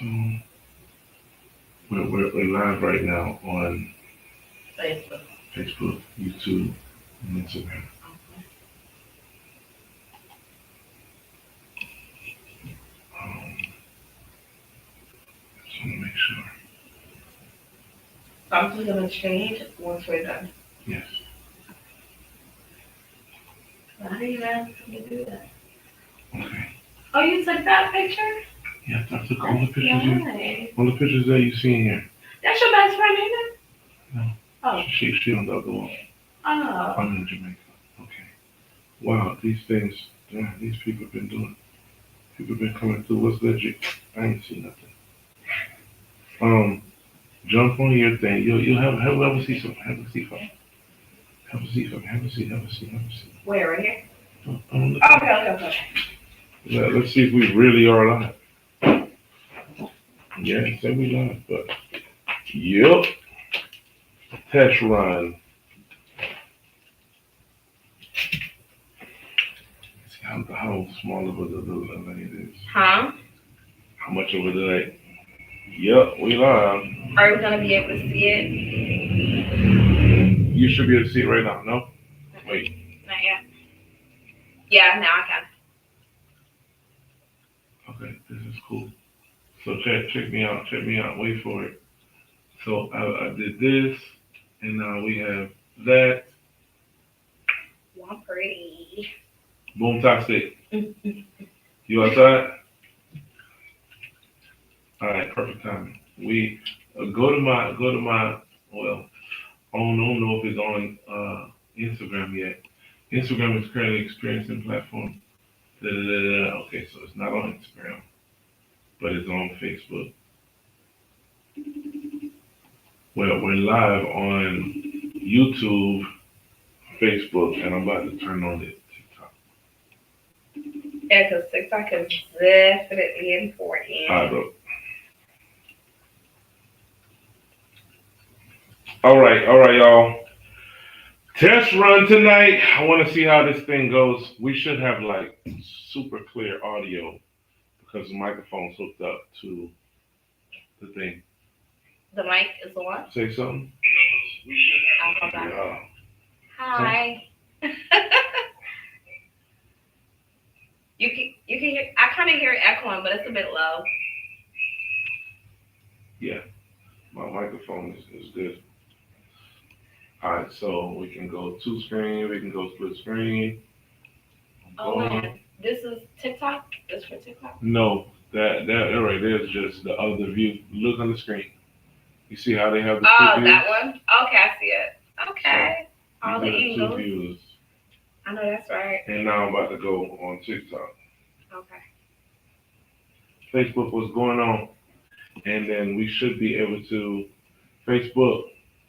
So we're live right now on Facebook. Facebook, YouTube, and Instagram. Um, just want to make sure. So I'm just gonna change once we're done. Yes. Why do you ask me to do that? Okay. Oh, you took that picture? Yeah, I took all the pictures. Nice. All the pictures that you see in here. That's your best friend, ain't it? No. Oh. She on the other one. Oh. I'm in Jamaica. Okay. Wow, these things. Yeah, these people have been doing. People have been coming through. What's legit? I ain't seen nothing. Jump on your thing. You'll have a seat. Have a seat for me. Have a seat for me. Have a seat. Have a seat. Have a seat. Where, right here? Look. Okay. Let's see if we really are live. Yeah, say we live, but yep. Test run. See how small of a delay it is. Huh? How much of a delay? Yep, we live. Are we gonna be able to see it? You should be able to see it right now. No? Wait. Not yet. Yeah, now I can. Okay, this is cool. So check me out. Check me out. Wait for it. So I did this, and now we have that. Well, I'm pretty. Boom toxic. You outside? All right, perfect timing. We go to my well, I don't know if it's on Instagram yet. Instagram is currently experiencing platform. Okay, so it's not on Instagram, but it's on Facebook. Well, we're live on YouTube, Facebook, and I'm about to turn on the TikTok. Yeah, because TikTok is definitely important. All right, bro. All right, y'all. Test run tonight. I want to see how this thing goes. We should have like super clear audio because the microphone's hooked up to the thing. The mic is on. Say something. Hold on. Yeah. Hi. You can hear. I kind of hear it echoing, but it's a bit low. Yeah, my microphone is good. All right, so we can go two screen. We can go split screen. Oh man, this is TikTok. This for TikTok. No, that right there is just the other view. Look on the screen. You see how they have the Oh, two that views? one. Okay, I see it. Okay. So, all the two angles. views. I know that's right. And now I'm about to go on TikTok. Okay. Facebook, what's going on? And then we should be able to, Facebook,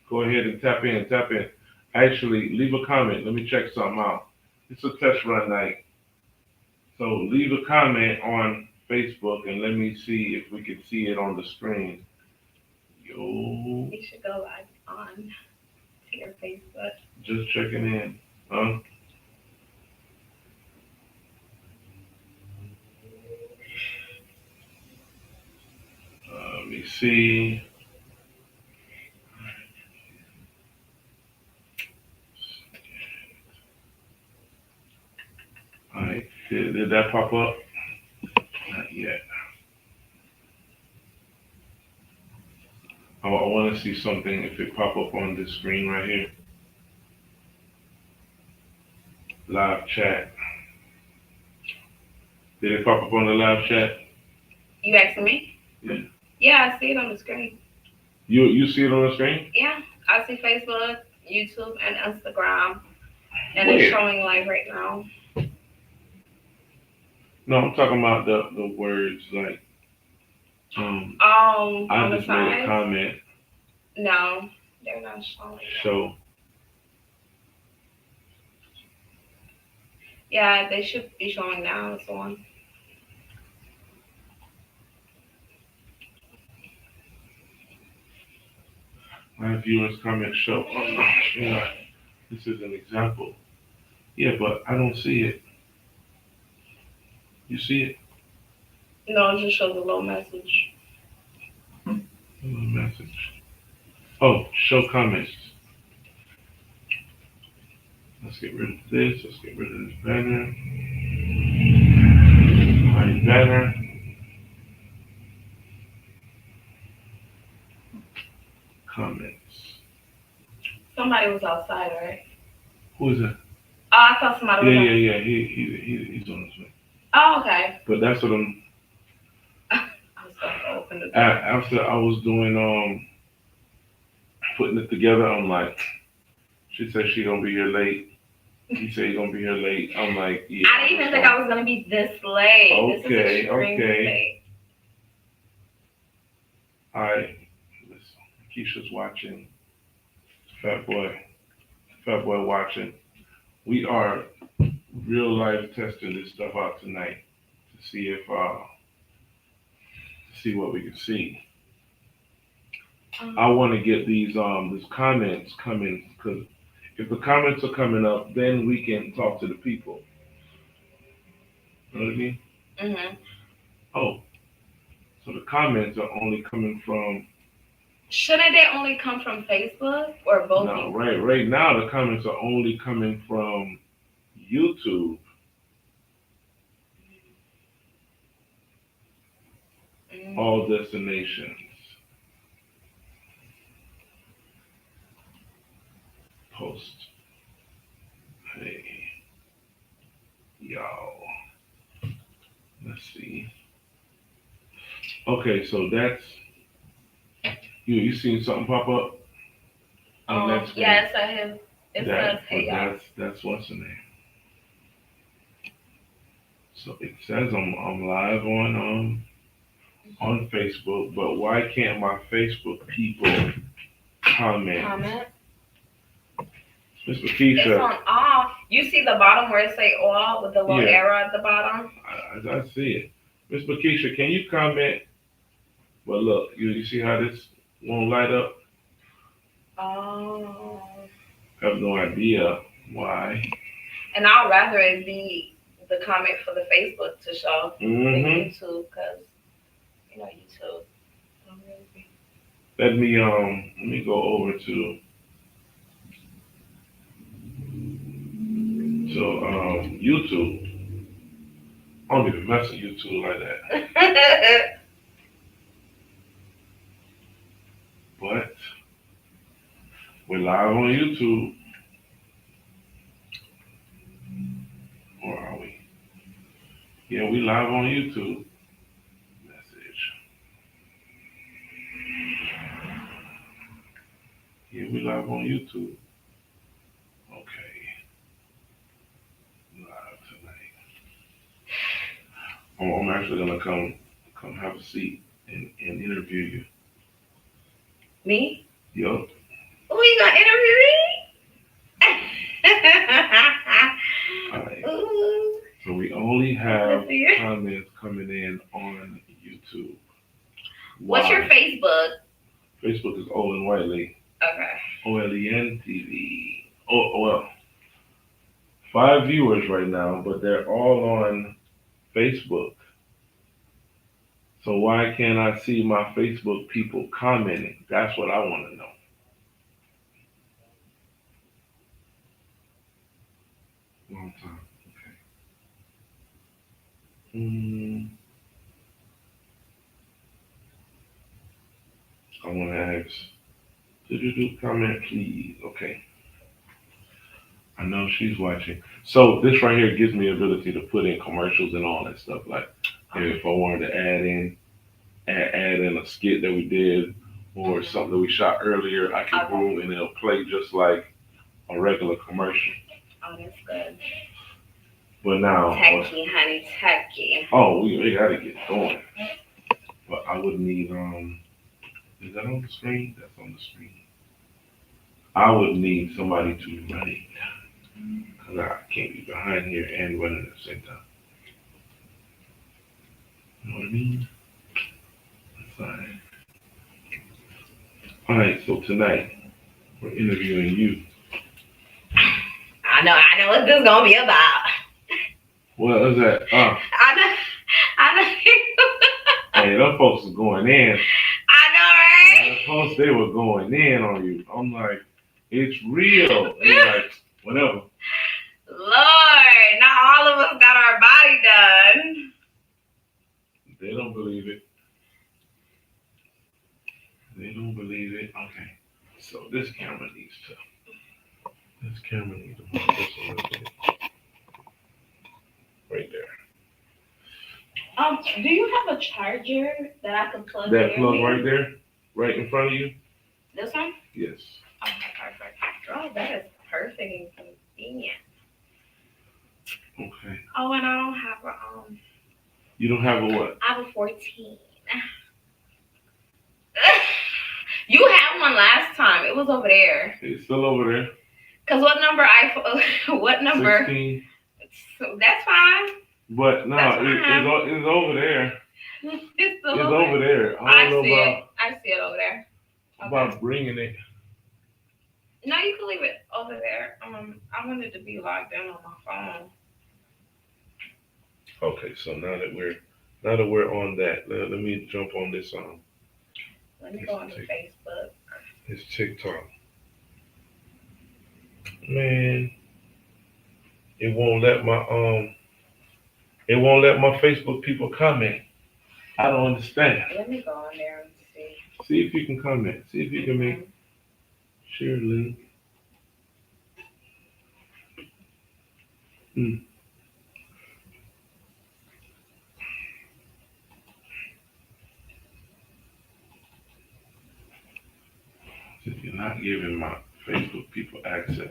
go ahead and tap in. Actually, leave a comment. Let me check something out. It's a test run night. So leave a comment on Facebook and let me see if we can see it on the screen. Yo, You should go live on to your Facebook. just checking in. Huh? Let me see. All right, did that pop up? Not yet. I want to see something if it pop up on this screen right here. Live chat. Did it pop up on the live chat? You asking me? Yeah. Yeah, I see it on the screen. You see it on the screen? Yeah, I see Facebook, YouTube, and Instagram, and Where? it's showing live right now. No, I'm talking about the words like I On the just made a side. comment. No, they're not showing. Show. Yeah, they should be showing now. It's on. My viewers comment show. Oh gosh, yeah. This is an example. Yeah, but I don't see it. You see it? No, it just shows a little message. Message. Oh, show comments. Let's get rid of this. Let's get rid of this banner. Hide banner. Comments. Somebody was outside, right? Who is that? Oh, I thought somebody was Yeah. He's on his way. Oh, okay. But that's what I'm. I was going to open the door. After I was doing putting it together, I'm like, she said she gonna be here late. He said he gonna be here late. I'm like, yeah. I didn't even think I was going to be this late. This is extremely late. All right. Listen, Keisha's watching. Fat boy watching. We are real life testing this stuff out tonight to see if to see what we can see. I want to get these comments coming, because if the comments are coming up, then we can talk to the people. You know what I mean? Mhm. Oh, so the comments are only coming from. Shouldn't they only come from Facebook or both? No, right now the comments are only coming from YouTube. All destinations. Post. Hey. Y'all. Let's see. Okay, so that's you seen something pop up? Yeah, it says hey y'all. That's what's the name. So it says I'm live on Facebook, but why can't my Facebook people comment? Miss It's Lakeisha. on all. You see the bottom where it say all with the little arrow at the bottom? I see it. Miss Lakeisha, can you comment? Well, look, you see how this won't light up? Oh. I have no idea why. And I'd rather it be the comment for the Facebook to show than YouTube, because YouTube. Let me go over to YouTube. I don't even mess with YouTube like that. But we're live on YouTube. Or are we? Yeah, we live on YouTube. Message. Yeah, we live on YouTube. Okay. Live tonight. I'm actually gonna come have a seat and interview you. Me? Yup. Who you gonna interview me? Alright. So we only have comments coming in on YouTube. What's your Facebook? Facebook is Olin Whiteley. Okay. OLEN TV. Oh, well. 5 viewers right now, but they're all on Facebook. So why can't I see my Facebook people commenting? That's what I want to know. Long time. Okay. I want to ask. Comment, please. Okay. I know she's watching. So this right here gives me the ability to put in commercials and all that stuff. Like if I wanted to add in a skit that we did or something that we shot earlier, I can boom and it'll play just like a regular commercial. Oh, that's good. But now, techie, honey, techie. Oh, we gotta get going. But I would need is that on the screen? That's on the screen. I would need somebody to run it. Cause I can't be behind here and running at the same time. You know what I mean? That's fine. Alright, so tonight we're interviewing you. I know what this is gonna be about. What is that? I know. Hey, them folks are going in. I know, right? post, they were going in on you. I'm like, it's real. They're like, whatever. Lord, not all of us got our body done. They don't believe it. They don't believe it. Okay. So this camera needs to move this a little bit. Right there. Do you have a charger that I can plug That near plug me? right there, right in front of you? This one? Yes. Okay, perfect. Oh, that is perfect and convenient. Okay. Oh, and I don't have a You don't have a what? I have a 14. You had one last time. It was over there. It's still over there. Cause what number what number? 16. So that's fine. But no, it's over there. It's still It's over there. I don't know I see it over there. Okay. about bringing it. No, you can leave it over there. I wanted to be logged in on my phone. Okay, so now that we're on that, let me jump on this Let me go on to Facebook. this TikTok. Man, it won't let my Facebook people comment. I don't understand. Let me go on there and see. See if you can comment. See if you can make share link. If you're not giving my Facebook people access,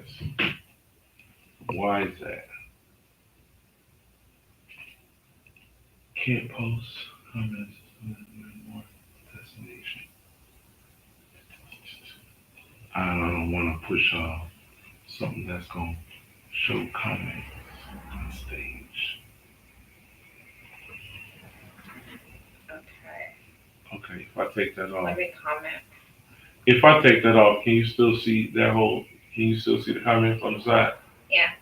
why is that? Can't post comments more destination. I don't want to push something that's gonna show comments on stage. Okay, if I take that off. Let me comment. If I take that off, can you still see that whole? Can you still see the comments on the side? Yeah.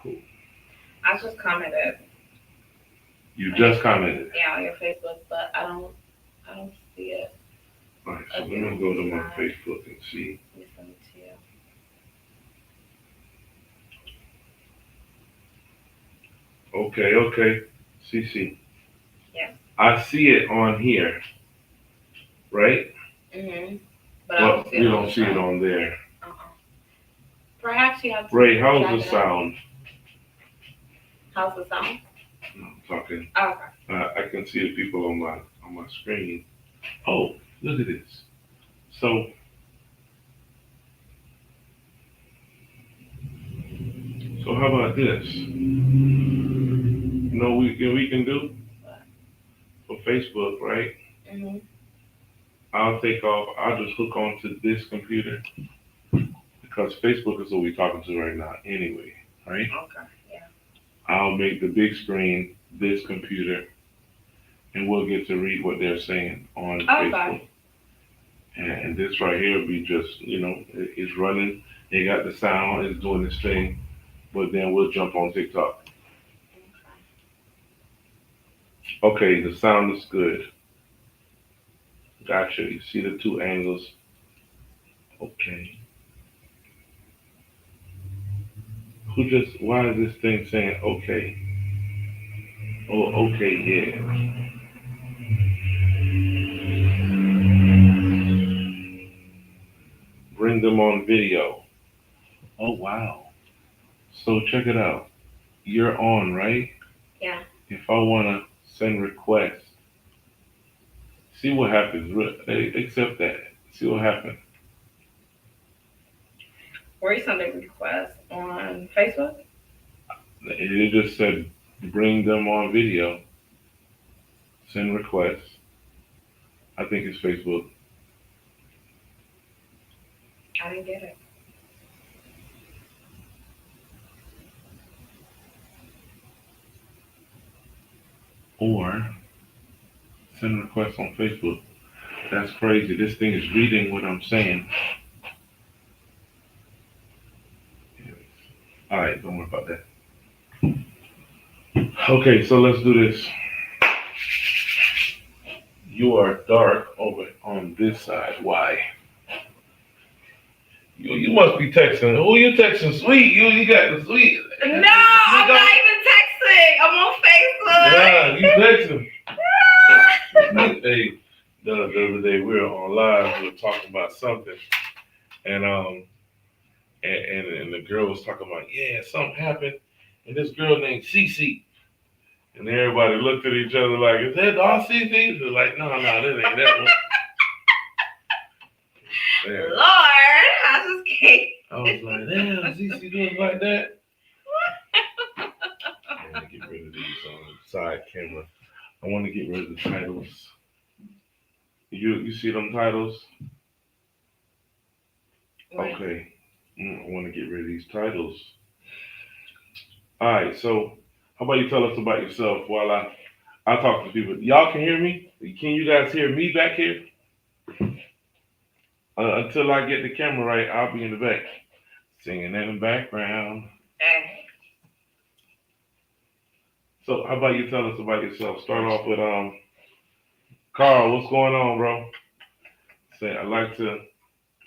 Cool. I just commented. You just commented. Yeah, on your Facebook, but I don't see it. All right, so I'm gonna go to my Facebook and see. Let me send it to you. Okay. CC. Yeah. I see it on here, right? But But we don't see it on there. Perhaps you have to. Ray, how's the sound? How's the sound? No, I'm talking. Oh, okay. I can see the people on my screen. Oh, look at this. So how about this? You know, we can do for Facebook, right? I'll just hook onto this computer because Facebook is what we're talking to right now anyway, right? Okay, yeah. I'll make the big screen this computer and we'll get to read what they're saying on Facebook. And this right here will be just, it's running. It got the sound, it's doing its thing, but then we'll jump on TikTok. Okay, the sound is good. Gotcha. You see the two angles. Okay. Why is this thing saying okay? Oh, okay, yeah. Bring them on video. Oh, wow. So check it out. You're on, right? Yeah. If I want to send requests, see what happens. Accept that. See what happens. Were you sending requests on Facebook? It just said bring them on video. Send requests. I think it's Facebook. I didn't get it. Or send requests on Facebook. That's crazy. This thing is reading what I'm saying. All right, don't worry about that. Okay, so let's do this. You are dark over on this side. Why? You must be texting. Who you texting? Sweet. You got the sweet. No, I'm not even texting. I'm on Facebook. Yeah, you texting. Hey, the other day we were on live. We were talking about something, and and the girl was talking about, yeah, something happened, and this girl named Cece. And everybody looked at each other like, is that our Cece? They're like, no, that ain't that one. Damn. Lord, I just can't. I was like, damn, Cece doing like that? I want to get rid of these side camera. I want to get rid of the titles. You see them titles? Right. Okay. I want to get rid of these titles. All right, so how about you tell us about yourself while I talk to people. Y'all can hear me? Can you guys hear me back here? Until I get the camera right, I'll be in the back. Singing in the background. Hey. So how about you tell us about yourself? Start off with Carl, what's going on, bro? Say, I like to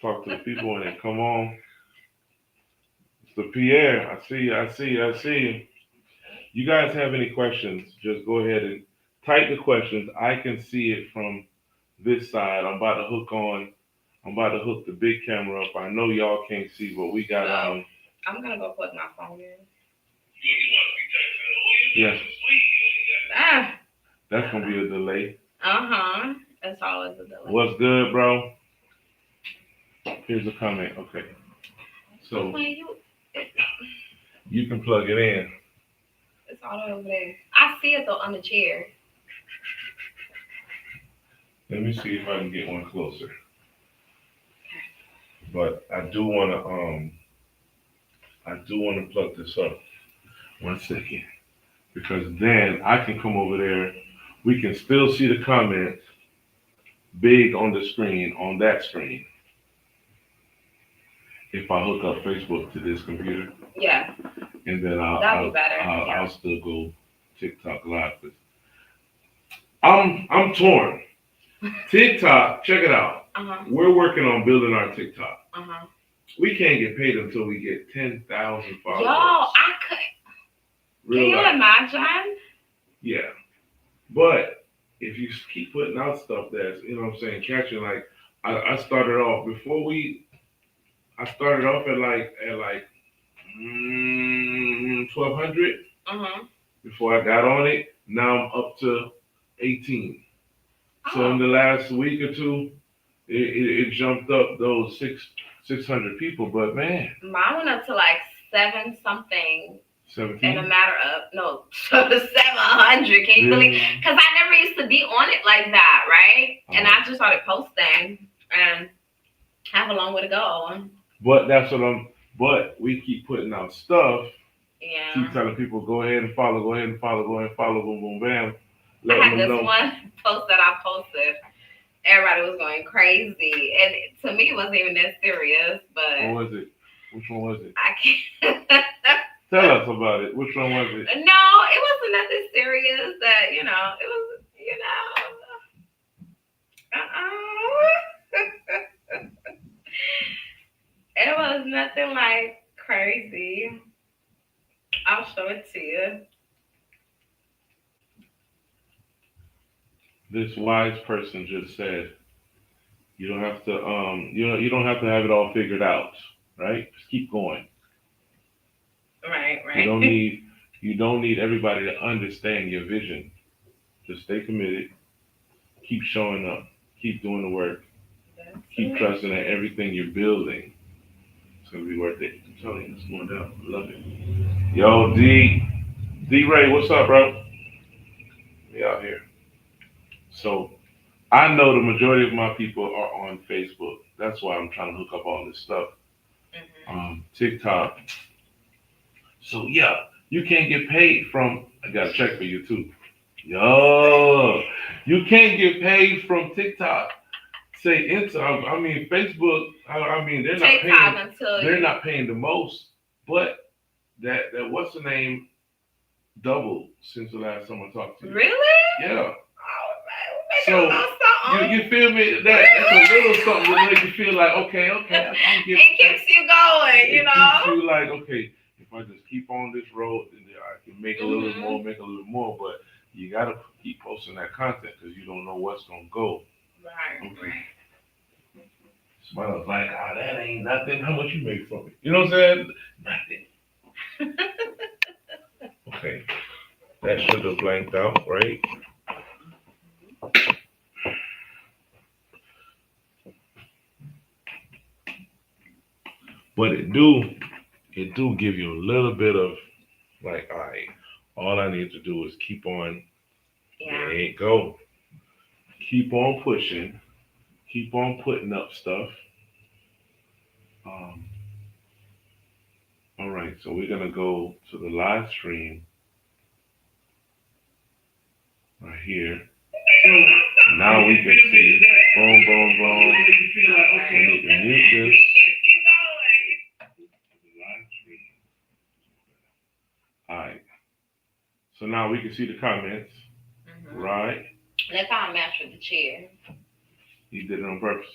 talk to the people and then come on. Mr. Pierre, I see you. You guys have any questions, just go ahead and type the questions. I can see it from this side. I'm about to hook the big camera up. I know y'all can't see, but we got I'm gonna go put my phone in. Yeah. Ah. That's gonna be a delay. It's always a delay. What's good, bro? Here's a comment. Okay. So you can plug it in. It's all over there. I see it though on the chair. Let me see if I can get one closer. But I do wanna plug this up. 1 second. Because then I can come over there. We can still see the comments big on the screen, on that screen. If I hook up Facebook to this computer. Yeah. And then that'd be better. I'll still go TikTok live. I'm torn. TikTok, check it out. We're working on building our TikTok. We can't get paid until we get 10,000 followers. Yo, I could. Can you imagine? Yeah. But if you keep putting out stuff that's, you know what I'm saying, catching, like, I started off at 1,200 before I got on it. Now I'm up to 18. So in the last week or two, it jumped up those 600 people. But man, mine went up to like 7 something. 17? In a matter of 700. Can you believe? Because I never used to be on it like that, right? And I just started posting, and I have a long way to go. But that's what But we keep putting out stuff. Yeah. Keep telling people go ahead and follow, boom, boom, bam. I had this one post that I posted. Everybody was going crazy, and to me, it wasn't even that serious. But what was it? Which one was it? I can't. Tell us about it. Which one was it? No, it wasn't nothing serious. That it was, It was nothing like crazy. I'll show it to you. This wise person just said, you don't have to you don't have to have it all figured out, right? Just keep going. Right. You don't need everybody to understand your vision. Just stay committed. Keep showing up. Keep doing the work. Keep trusting that everything you're building is gonna be worth it. I'm telling you, it's going down. I love it. Yo, D Ray, what's up, bro? We out here. So I know the majority of my people are on Facebook. That's why I'm trying to hook up all this stuff. TikTok. So yeah, you can't get paid from. I got a check for you too. Yo, you can't get paid from TikTok. Facebook. They're not paying the most. But that what's the name doubled since the last time I talked to you. Really? Yeah. Oh, So you feel me? That's a little something to make you feel like, okay, I get it keeps you going, you know? Keeps you like, okay, if I just keep on this road, then I can make a little more, but you gotta keep posting that content because you don't know what's gonna go. Right. Okay. Somebody was like, that ain't nothing. How much you make from it? You know what I'm saying? Nothing. Okay. That should have blanked out, right? But it do give you a little bit of like, all right, all I need to do is keep on. Yeah. There you go. Keep on pushing. Keep on putting up stuff. All right, so we're gonna go to the live stream right here. Now we can see. Boom, boom, boom. We need to mute this. All right. So now we can see the comments, right? That's how I match with the chair. You did it on purpose.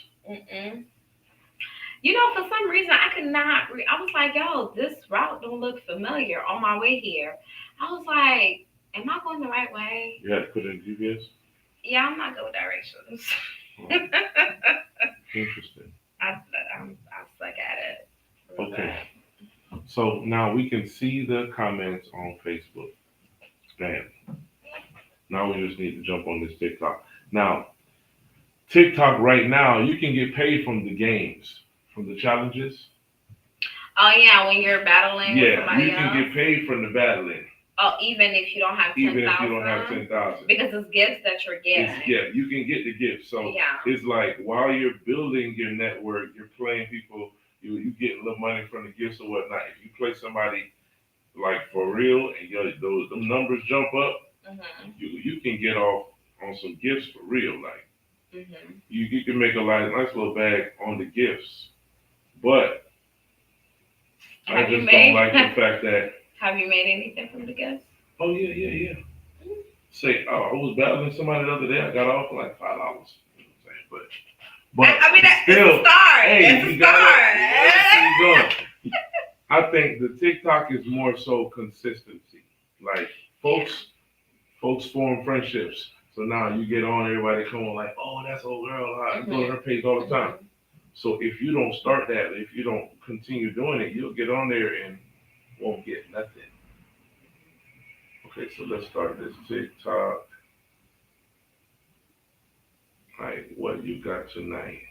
You know, for some reason, I could not. I was like, yo, this route don't look familiar on my way here. I was like, am I going the right way? You had to put it in GPS? Yeah, I'm not good with directions. Interesting. I suck at it. Okay. So now we can see the comments on Facebook. Bam. Now we just need to jump on this TikTok. Now, TikTok right now, you can get paid from the games, from the challenges. Oh yeah, when you're battling with somebody you can get paid from the battling. Oh, even if you don't have 10,000? Even if you don't have 10,000. Because it's gifts that you're getting. You can get the gifts. So it's like while you're building your network, you're playing people, you get a little money from the gifts or whatnot. If you play somebody like for real and those numbers jump up, you can get off on some gifts for real. Like you can make a nice little bag on the gifts. But I just don't like the fact that. Have you made anything from the gifts? Oh yeah. Say, I was battling somebody the other day. I got off for like $5. You know what I'm saying? But I mean, still, it's a start. Hey, you gotta see going. I think the TikTok is more so consistency. Like folks form friendships. So now you get on, everybody come on like, oh, that's old girl. I go to her page all the time. So if you don't start that, if you don't continue doing it, you'll get on there and won't get nothing. Okay, so let's start this TikTok. All right, what you got tonight?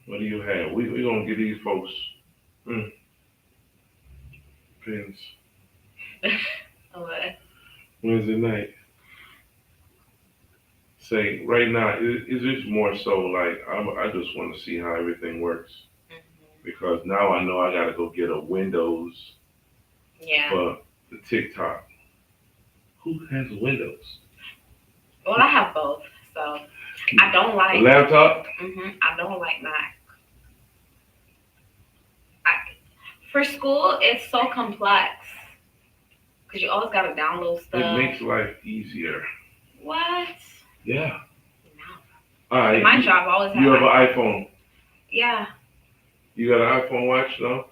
What do you have? We're going to get these folks pins. What? Wednesday night. Say, right now, is this more so like, I just want to see how everything works. Because now I know I got to go get a Windows for the TikTok. Who has Windows? Well, I have both, so I don't like... A laptop? I don't like Mac. For school, it's so complex. Because you always got to download stuff. It makes life easier. What? Yeah. No. All right. My job always has... You have an iPhone? Yeah. You got an iPhone watch, though?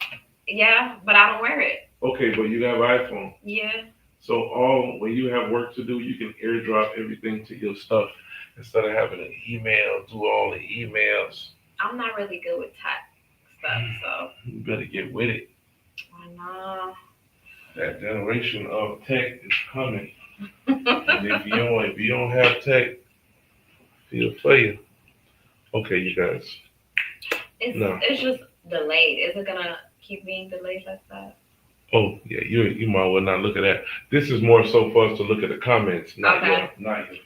Yeah, but I don't wear it. Okay, but you have an iPhone. Yeah. So when you have work to do, you can airdrop everything to your stuff instead of having an email, do all the emails. I'm not really good with tech stuff, so. You better get with it. I know. That generation of tech is coming. And if you don't have tech, feel for you. Okay, you guys. It's just delayed. Is it gonna keep being delayed like that? Oh yeah, you might well not look at that. This is more so for us to look at the comments, not your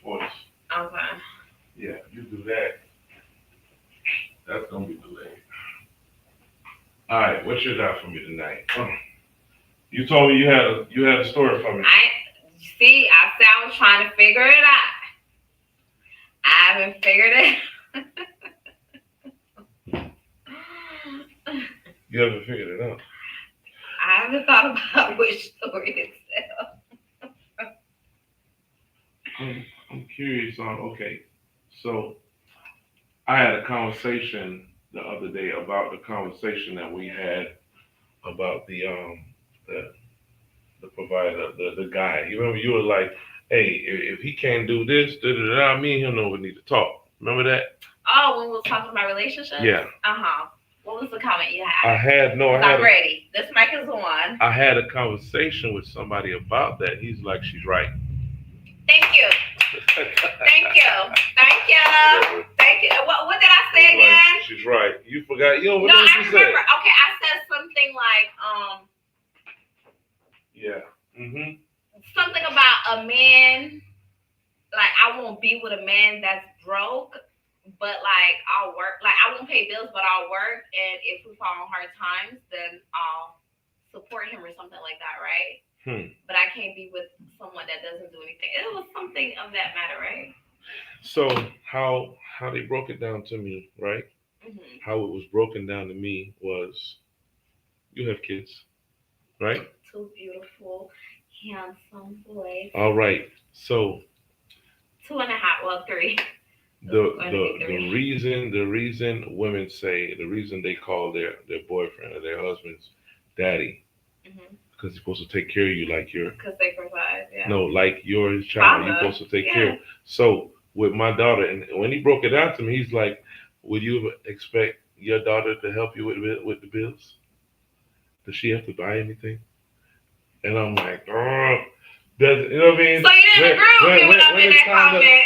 voice. Okay. Yeah, you do that. That's gonna be delayed. All right, what you got for me tonight? You told me you had a story for me. I said I was trying to figure it out. I haven't figured it. You haven't figured it out. I haven't thought about which story to tell. I'm curious on, okay, so I had a conversation the other day about the conversation that we had about the the provider, the guy. You remember you were like, hey, if he can't do this, da da da, me and him don't need to talk. Remember that? Oh, when we was talking about relationships? Yeah. Uh-huh. What was the comment you I had? had no, I 'Cause had I'm ready. This mic is on. I had a conversation with somebody about that. He's like, she's right. Thank you. Thank you. Thank you. Thank you. What did I say He's like, again? she's right. You forgot. You don't No, know what I you said. remember. Okay, I said something like Yeah. Mhm. something about a man. Like I won't be with a man that's broke, but like I'll work. Like I won't pay bills, but I'll work. And if we fall on hard times, then I'll support him or something like that, right? But I can't be with someone that doesn't do anything. It was something of that matter, right? So how they broke it down to me, right? Mm-hmm. How it was broken down to me was, you have kids, right? Two beautiful, handsome boys. All right. So 2.5, well, 3. the reason women say, the reason they call their boyfriend or their husbands daddy, Mm-hmm. because he's supposed to take care of you like you're, Because they provide, yeah. no, like you're his child. You're Father, supposed to take yeah. care of. So with my daughter, and when he broke it down to me, he's like, would you expect your daughter to help you with the bills? Does she have to buy anything? And I'm like, oh, does, you know what I mean? So you didn't agree with me when I made that comment?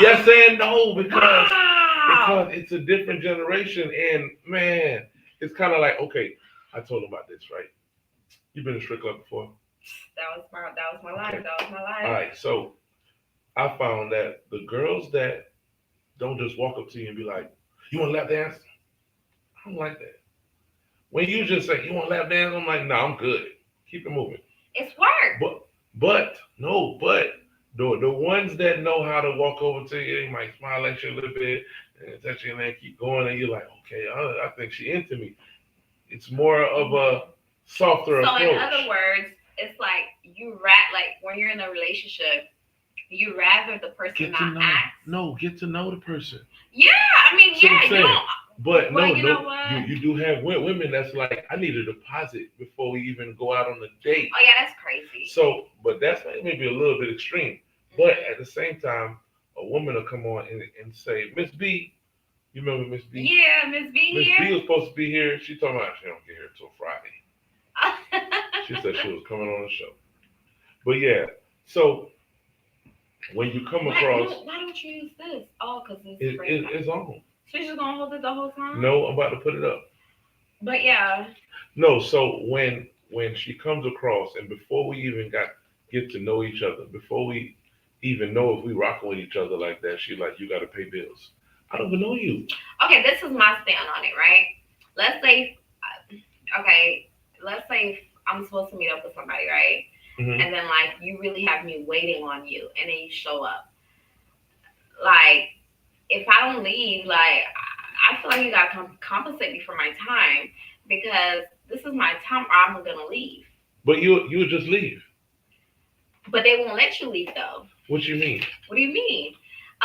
Yes and no, because Wow. it's a different generation, and man, it's kind of like, okay, I told him about this, right? You've been to strip club before? That was my life. Okay. That was my life. All right, so I found that the girls that don't just walk up to you and be like, you want to lap dance? I don't like that. When you just say, you want to lap dance? I'm like, no, I'm good. Keep it moving. It's work. But the ones that know how to walk over to you, they might smile at you a little bit and touch you and then keep going, and you're like, okay, I think she into me. It's more of a softer So approach. in other words, it's like like when you're in a relationship, you rather the person not ask. No, get to know the person. Yeah, I mean, See what I'm yeah, you saying? don't. But Well, no, you know what? you do have women that's like, I need a deposit before we even go out on a date. Oh yeah, that's crazy. So, but that's maybe a little bit extreme. But at the same time, a woman will come on and say, Miss B, you remember Miss B? Yeah, Miss B Miss here. B was supposed to be here. She told me she don't get here till Friday. She said she was coming on the show. But yeah, so when you come across, why don't you use this? Oh, because it's on. She's just gonna hold it the whole time. No, I'm about to put it up. But yeah. No, so when she comes across, and before we even get to know each other, before we even know if we rocking with each other like that, she like, you got to pay bills. I don't even know you. Okay, this is my stand on it, right? Let's say I'm supposed to meet up with somebody, right? Mm-hmm. And then like you really have me waiting on you, and then you show up. Like if I don't leave, like I feel like you gotta compensate me for my time, because this is my time, or I'm gonna leave. But you would just leave. But they won't let you leave though. What you mean? What do you mean?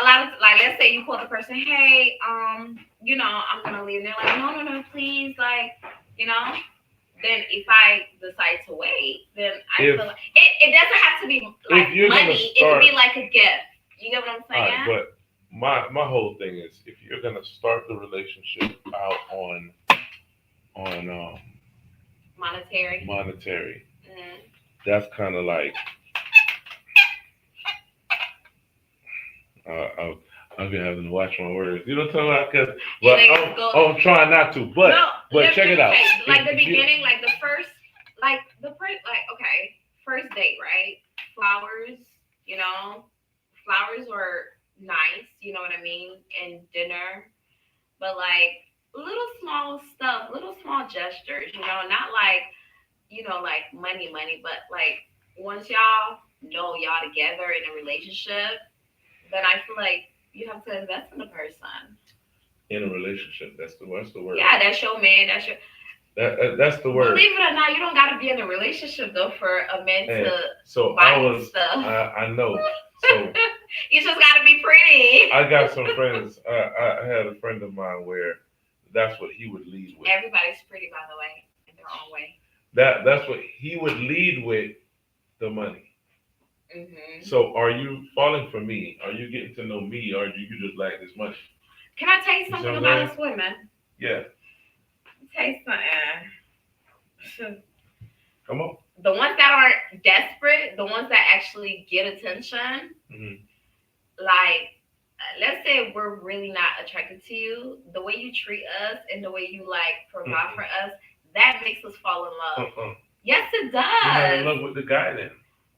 A lot of, like, let's say you call the person, hey, I'm gonna leave. And they're like, no, please, like, Then if I decide to wait, then I feel like it doesn't have to be like money. It could be like a gift. You get what I'm saying? All right, but my whole thing is, if you're gonna start the relationship out on monetary, mm-hmm. That's kind of like I've been having to watch my words. You know what I'm talking about? But I'm trying not to. But check it out. Like the beginning, like the first, first date, right? Flowers, flowers were nice, you know what I mean, and dinner, but like little small stuff, little small gestures, not like, like money, but like once y'all know y'all together in a relationship, then I feel like you have to invest in the person. In a relationship, that's the word. Yeah, that's your man. That's the word. Believe it or not, you don't got to be in a relationship though for a man to buy stuff. I know. So You just gotta be pretty. I got some friends. I had a friend of mine where that's what he would lead with. Everybody's pretty, by the way, in their own way. That's what he would lead with, the money. Hmm. So are you falling for me? Are you getting to know me, or do you just like this money? Can I tell you You see something what I'm about saying? us women? Yeah. Tell you something. Come on. The ones that aren't desperate, the ones that actually get attention, Hmm. like let's say we're really not attracted to you, the way you treat us and the way you like provide for us, that makes us fall in love. Yes, it You're not in does. love with the guy then.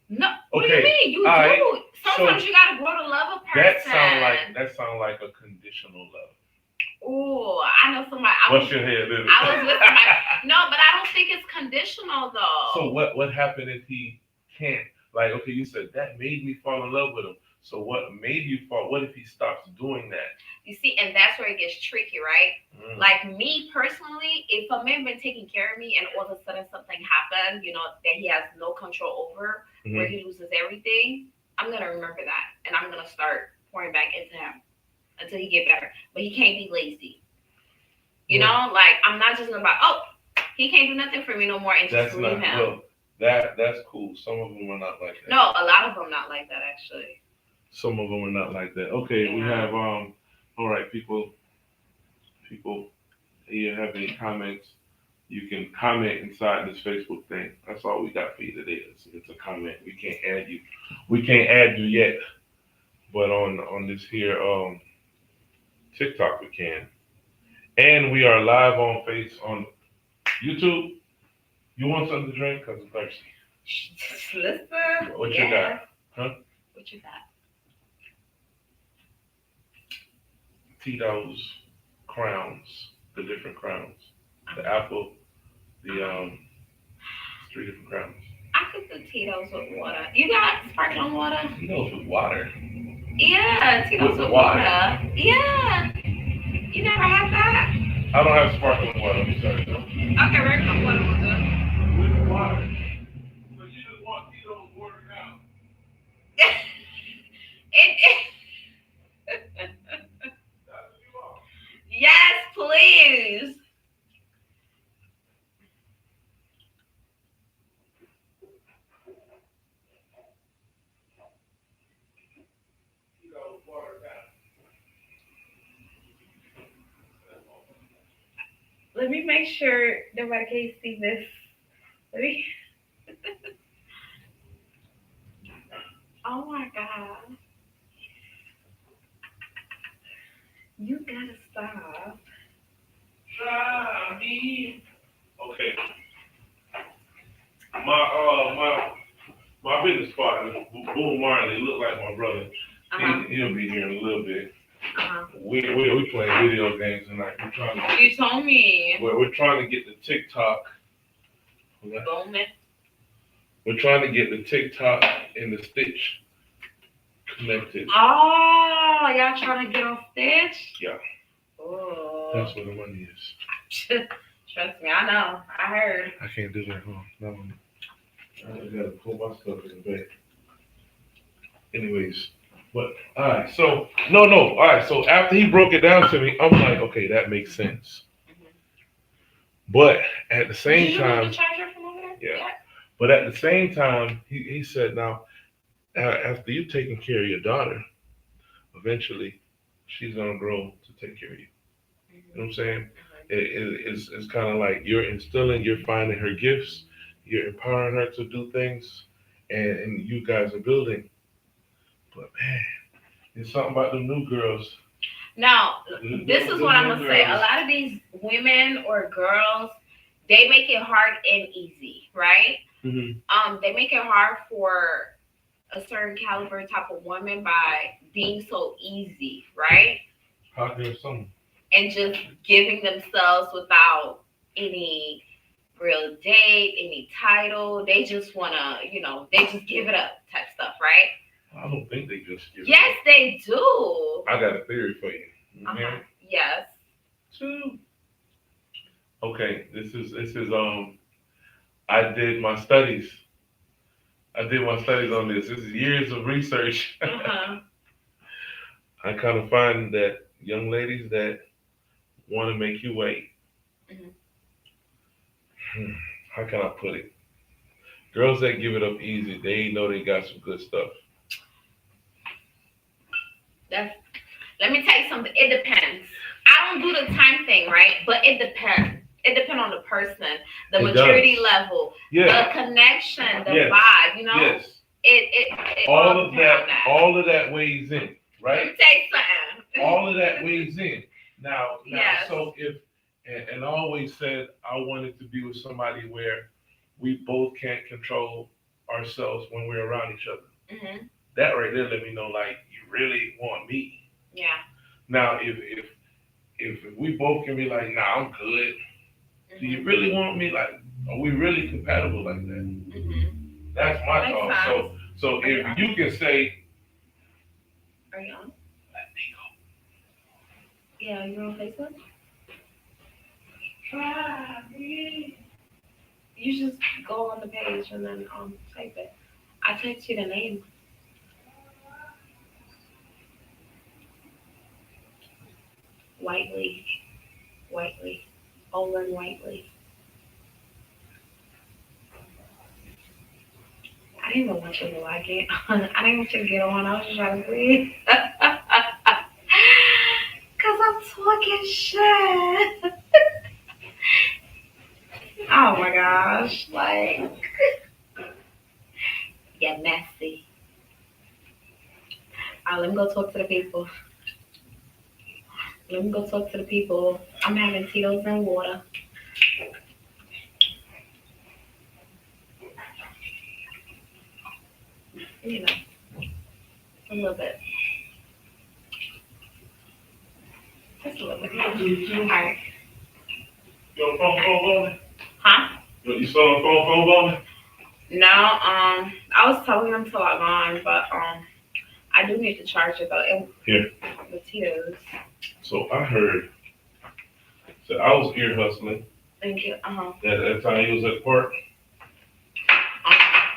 No, what do you Okay. mean? You All do. right. Sometimes So you gotta grow to love a person. that sound like a conditional love. Ooh, I know somebody. What's your head? I was with somebody. No, but I don't think it's conditional though. So what happened if he can't? Like, okay, you said that made me fall in love with him. So what made you fall? What if he stops doing that? You see, and that's where it gets tricky, right? Mm. Like me personally, if a man been taking care of me and all of a sudden something happened, that he has no control over, where he loses everything, I'm gonna remember that and I'm gonna start pouring back into him until he get better. But he can't be lazy. You know, like I'm not just gonna he can't do nothing for me no more and just leave him. Well, that's cool. Some of them are not like that. No, a lot of them not like that actually. Some of them are not like that. Okay, we have all right, people, you have any comments, you can comment inside this Facebook thing. That's all we got for you today. It's a comment. We can't add you. We can't add you yet. But on this here TikTok we can. And we are live on YouTube. You want something to drink? Cause I'm thirsty. Listen. What you got? Huh? What you got? Tito's crowns, the different crowns, the apple, the 3 different crowns. I could do Tito's with water. You got sparkling water? Tito's with water. Yeah, Tito's with water. Yeah. You never had that? I don't have sparkling water. I'm sorry. Okay, regular water will do. With water. So you just want Tito's water now? Yes, please. Let me make sure nobody can see this. Let me. Oh my God. You gotta stop. Okay. My business partner, Boom Marley, look like my brother. He'll be here in a little bit. We playing video games tonight. You told me. We're trying to get the TikTok. Bowman. We're trying to get the TikTok and the Stitch connected. Oh, y'all trying to get on Stitch? Yeah. Oh. That's where the money is. Trust me, I know. I heard. I can't do that. No. I gotta pull my stuff in the back. Anyways, but all right. So no. All right. So after he broke it down to me, I'm like, okay, that makes sense. But at the same time, the charger from over there? Yeah. But at the same time, he said, now, after you've taken care of your daughter, eventually she's gonna grow to take care of you. You know what I'm saying? It's kind of like you're finding her gifts, you're empowering her to do things, and you guys are building. But man, it's something about the new girls. Now, this is what I'm gonna say. A lot of these women or girls, they make it hard and easy, right? Mm-hmm. They make it hard for a certain caliber type of woman by being so easy, right? How there's some. And just giving themselves without any real date, any title. They just wanna, they just give it up type stuff, right? I don't think they just give Yes, it up. they do. I got a theory for you. Uh-huh. Yes. Okay, this is I did my studies I did my studies on this. This is years of research. Uh-huh. I kind of find that young ladies that want to make you wait. Mhm. How can I put it? Girls that give it up easy, they know they got some good stuff. That's, let me tell you something. It depends. I don't do the time thing, right? But it depends. It depends on the person, the It maturity does. level, Yeah. the connection, the Yes. vibe. You know, Yes. it All all of depends on that. that. All of that weighs in, Let me right? tell you something. All of that weighs in. Now, Yes. so if and I always said I wanted to be with somebody where we both can't control ourselves when we're around each other. Mhm. That right there let me know like you really want me. Yeah. Now, if we both can be like, nah, I'm good. Do you Mhm. really want me? Like, are we really compatible like that? Mhm. That's my Makes thought. sense. So Are you if on? you can say, Are you on? Yeah, you're on Facebook. Try me. You just go on the page and then type it. I text you the name. Whiteley. Whiteley. Olin Whiteley. I didn't even want you to like it. I didn't want you to get on. I was just trying to see. Cause I'm talking shit. Oh my gosh. Like, yeah, messy. Let me go talk to the people. Let me go talk to the people. I'm having Tito's and water. You know, a little bit. Just a little bit. Alright. you on phone me? Huh? You still on phone me? No, I was telling them to log on, but I do need to charge it though. Here. The Tito's. So I heard. So I was ear hustling. Thank you. That time he was at the park. Uh-huh.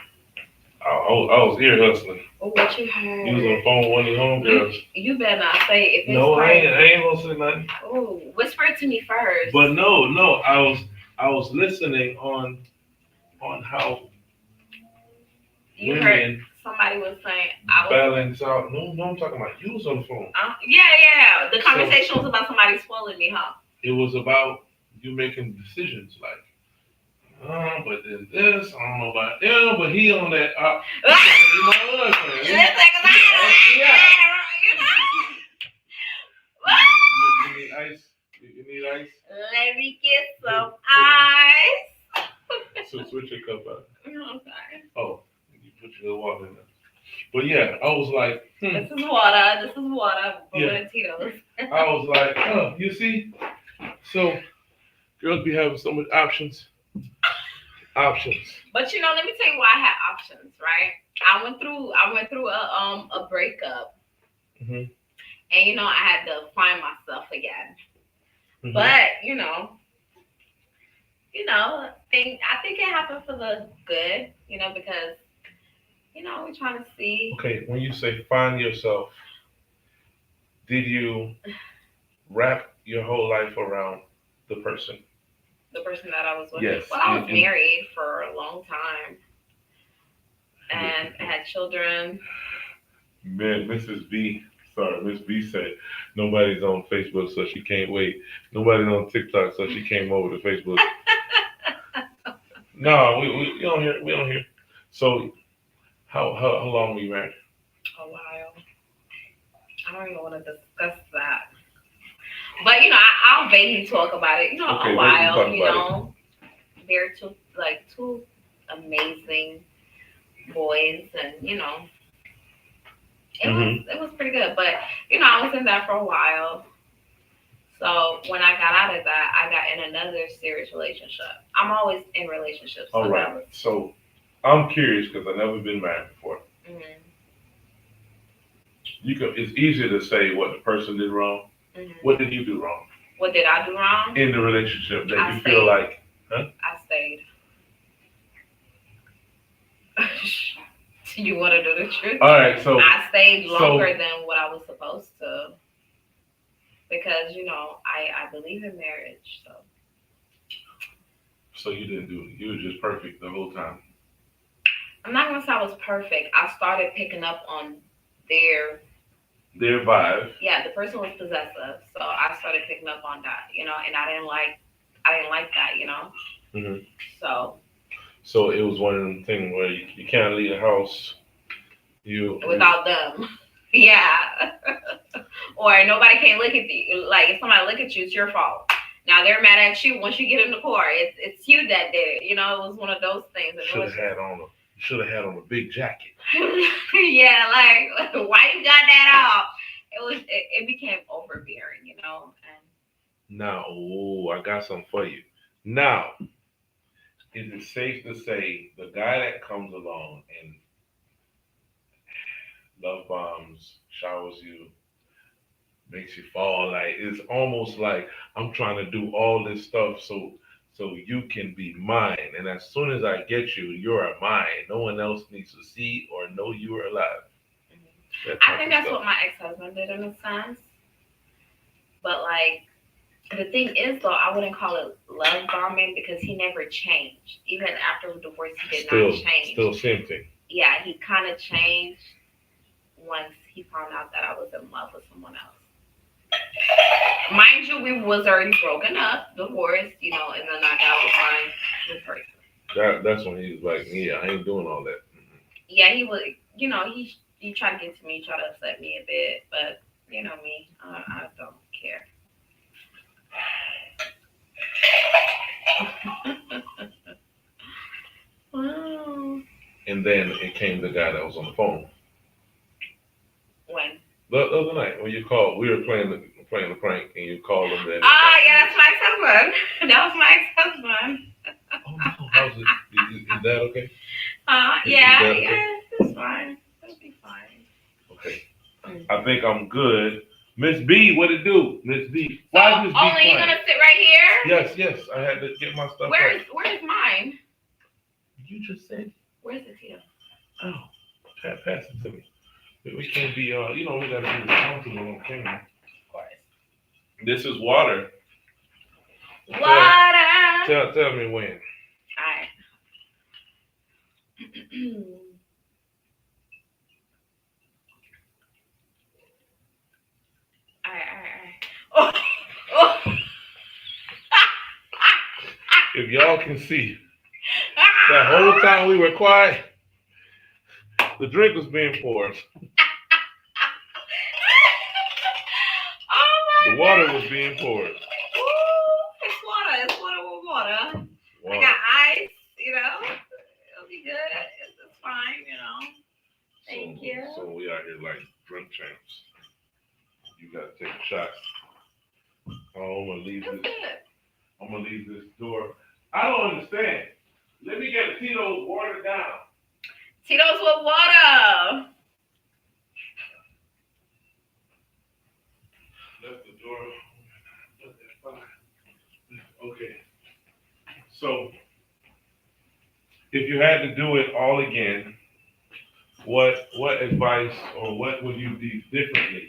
I was ear hustling. Oh, what you heard? He was on the phone with one of the homegirls. You better not say if it's No, crazy. I ain't gonna say nothing. Oh, whisper it to me first. But no, I was listening on how You women heard somebody was saying I was. balance out. No, I'm talking about you was on the phone. Yeah. The conversation was about somebody spoiling me, huh? It was about you making decisions like, but then this, I don't know about but he on that. You my husband. Listen, 'cause You need ice. You need ice. let me get some ice. So switch your cup out. Okay. Oh, you put your water in there. But yeah, I was like, This is water. But Yeah. with Tito's. I was like, you see? So girls be having so much options. But let me tell you why I had options, right? I went through a breakup, Mhm. and I had to find myself again. Mhm. But I think it happened for the good, because we're trying to see. Okay, when you say find yourself, did you wrap your whole life around the person? The person that I was with. Yes. Well, I was married for a long time, and I had children. Man, Mrs. B, sorry, Miss B said nobody's on Facebook, so she can't wait. Nobody's on TikTok, so she came over to Facebook. No, we don't hear. We don't hear. So, how long were you married? A while. I don't even want to discuss that. But I'll vaguely talk about it. Okay, a vaguely while. talk about They're two amazing boys, and it was pretty good. But I was in that for a while. So when I got out of that, I got in another serious relationship. I'm always in relationships. All right. So I'm curious because I've never been married before. Mm-hmm. It's easier to say what the person did wrong. Mm-hmm. What did you do wrong? What did I do wrong? In the relationship that you stayed. Feel like, I stayed. You want to know the truth? All right, so I stayed longer than what I was supposed to because I believe in marriage. so you didn't do it. You were just perfect the whole time. I'm not gonna say I was perfect. I started picking up on their vibe. Yeah, the person was possessive, so I started picking up on that, and I didn't like that, Hmm. So So it was one of them things where you can't leave the house. Without them, yeah, or nobody can look at you. Like if somebody look at you, it's your fault. Now they're mad at you once you get in the car. It's you that did it. It was one of those things. Should have had on a big jacket. Yeah, like why you got that off? It became overbearing, and Now, I got something for you. Now, is it safe to say the guy that comes along and love bombs, showers you, makes you fall, like it's almost like I'm trying to do all this stuff so you can be mine, and as soon as I get you, you're mine. No one else needs to see or know you are alive. I think that's what my ex-husband did in a sense. But like the thing is though, I wouldn't call it love bombing because he never changed. Even after the divorce, he did not change. Still same thing. Yeah, he kind of changed once he found out that I was in love with someone else. Mind you, we was already broken up, divorced, and then I got with my new person. That's when he was like, yeah, I ain't doing all that. Mm-hmm. Yeah, he was, he tried to get to me, tried to upset me a bit, but you know me, I don't care. Wow. And then it came the guy that was on the phone. When? The other night when you called, we were playing the prank, and you called him. Then yeah, that's my ex-husband. That was my ex-husband. Oh no, how's it? Is that okay? Yeah, it's fine. It'll be fine. Okay, I think I'm good. Miss B, what it do? Miss B, why is Miss B crying? You gonna sit right here? Yes. I had to get my stuff. Where's mine? You just said. Where's the tea? Oh, pass it to me. We can't be, we gotta be responsible on camera. Of course. This is water. Water. Tell me when. Alright. Alright. Oh. If y'all can see, that whole time we were quiet, the drink was being poured. The water was being poured. Ooh, it's water. It's water with water. I got ice, It'll be good. It's fine, Thank you. So we out here like drunk champs. You gotta take a shot. Oh, I'm gonna leave this door. I don't understand. Let me get Tito's water down. Tito's with water. Left the door. Okay. So, if you had to do it all again, what advice or what would you do differently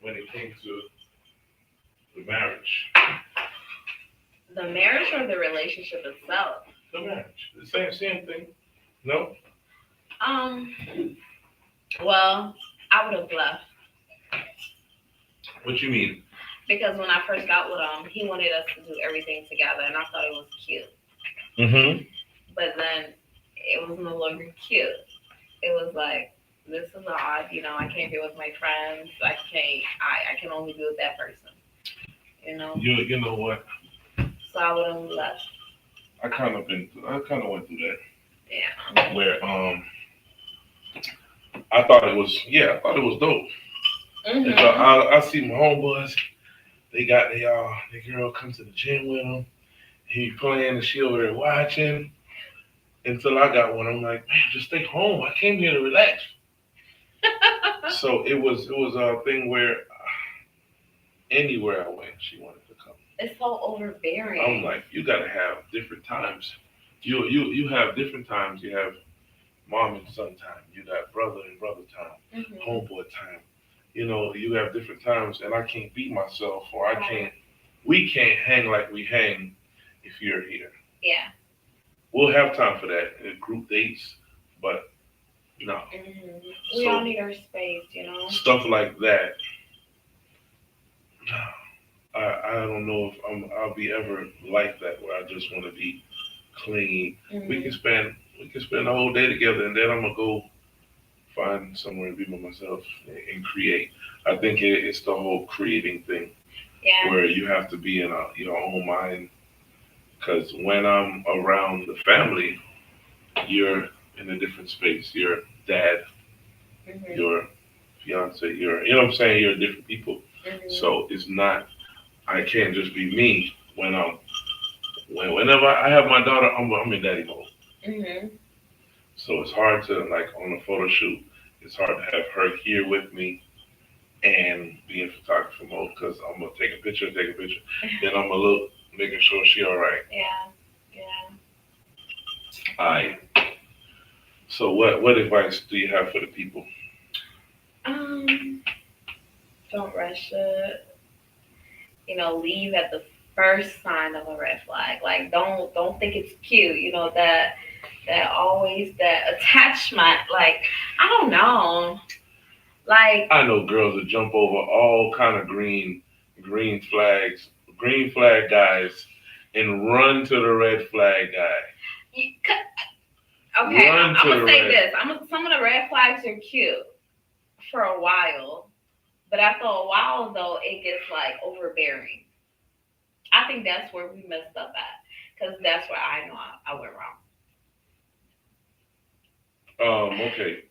when it came to the marriage? The marriage or the relationship itself? The marriage. The same thing. No? Well, I would have left. What you mean? Because when I first got with him, he wanted us to do everything together, and I thought it was cute. Mm-hmm. But then it was no longer cute. It was like, this is odd. I can't be with my friends. I can only be with that person. You know what? So I would have left. I kind of went through that. Yeah. Where I thought it was dope. Mm-hmm. So I see my homeboys. They got the girl come to the gym with them. He playing and she over there watching. Until I got one, I'm like, man, just stay home. I came here to relax. So it was a thing where anywhere I went, she wanted to come. It's so overbearing. I'm like, you gotta have different times. You have different times. You have mom and son time. You got brother and brother time, homeboy time. You know, you have different times, and I can't be myself, or I can't. We can't hang like we hang if you're here. Yeah. We'll have time for that group dates, but no. We all So need our space, you know. stuff like that. I don't know if I'll be ever like that where I just want to be clean. We can spend the whole day together, and then I'm gonna go find somewhere to be by myself and create. I think it's the whole creating thing Yeah. where you have to be in your own mind. Because when I'm around the family, you're in a different space. Your dad, your fiance, you know what I'm saying? You're different people. So it's not. I can't just be me whenever I have my daughter. I'm in daddy mode. So it's hard to like on a photo shoot. It's hard to have her here with me and be in photographer mode because I'm gonna take a picture, then I'm gonna look, making sure she all right. Yeah. Yeah. All right. So what advice do you have for the people? Don't rush it. You know, leave at the first sign of a red flag. Like, don't think it's cute. You know that always that attachment. Like, I don't know. Like, I know girls that jump over all kind of green flag guys, and run to the red flag guy. Okay, I'm gonna say this. Some of the red flags are cute for a while, but after a while, though, it gets like overbearing. I think that's where we messed up at, because that's where I know I went wrong. Okay.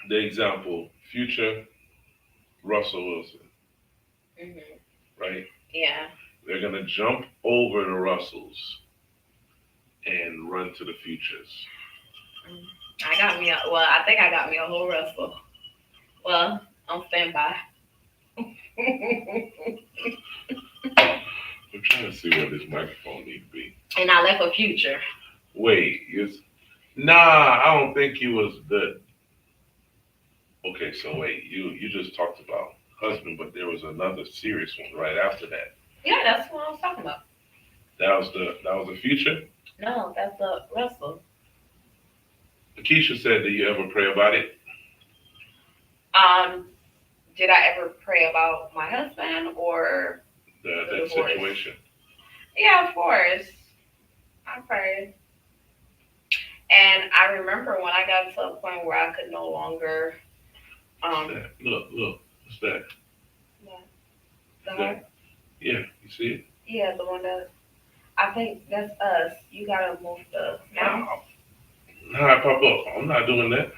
The example: Future, Russell Wilson. Right? Yeah. They're gonna jump over the Russells and run to the Futures. I think I got me a whole Russell. Well, I'm standby. I'm trying to see where this microphone need to be. And I left a Future. Wait, I don't think he was the. Okay, so wait, you just talked about husband, but there was another serious one right after that. Yeah, that's what I was talking about. That was the Future? No, that's the Russell. Keisha said, "Do you ever pray about it?" Did I ever pray about my husband or that situation? Yeah, of course. I prayed. And I remember when I got to a point where I could no longer Look, what's that? What? Yeah, you see it? Yeah, the one that I think that's us. You gotta move the mouse. Nah, pop up. I'm not doing that.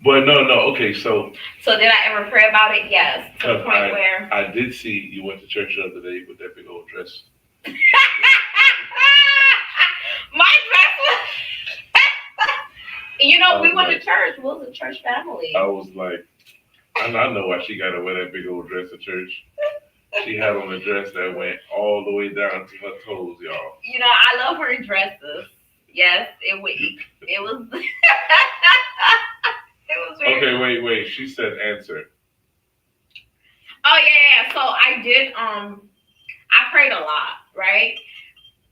But no. Okay, so did I ever pray about it? Yes. To the point where I did see you went to church the other day with that big old dress. My dress was. You know, we went to church. We was a church family. I was like, I know why she got to wear that big old dress to church. She had on a dress that went all the way down to her toes, y'all. You know, I love her dresses. Yes, it was. It was. It was very. Okay, wait. She said answer. Oh yeah. So I did. I prayed a lot, right?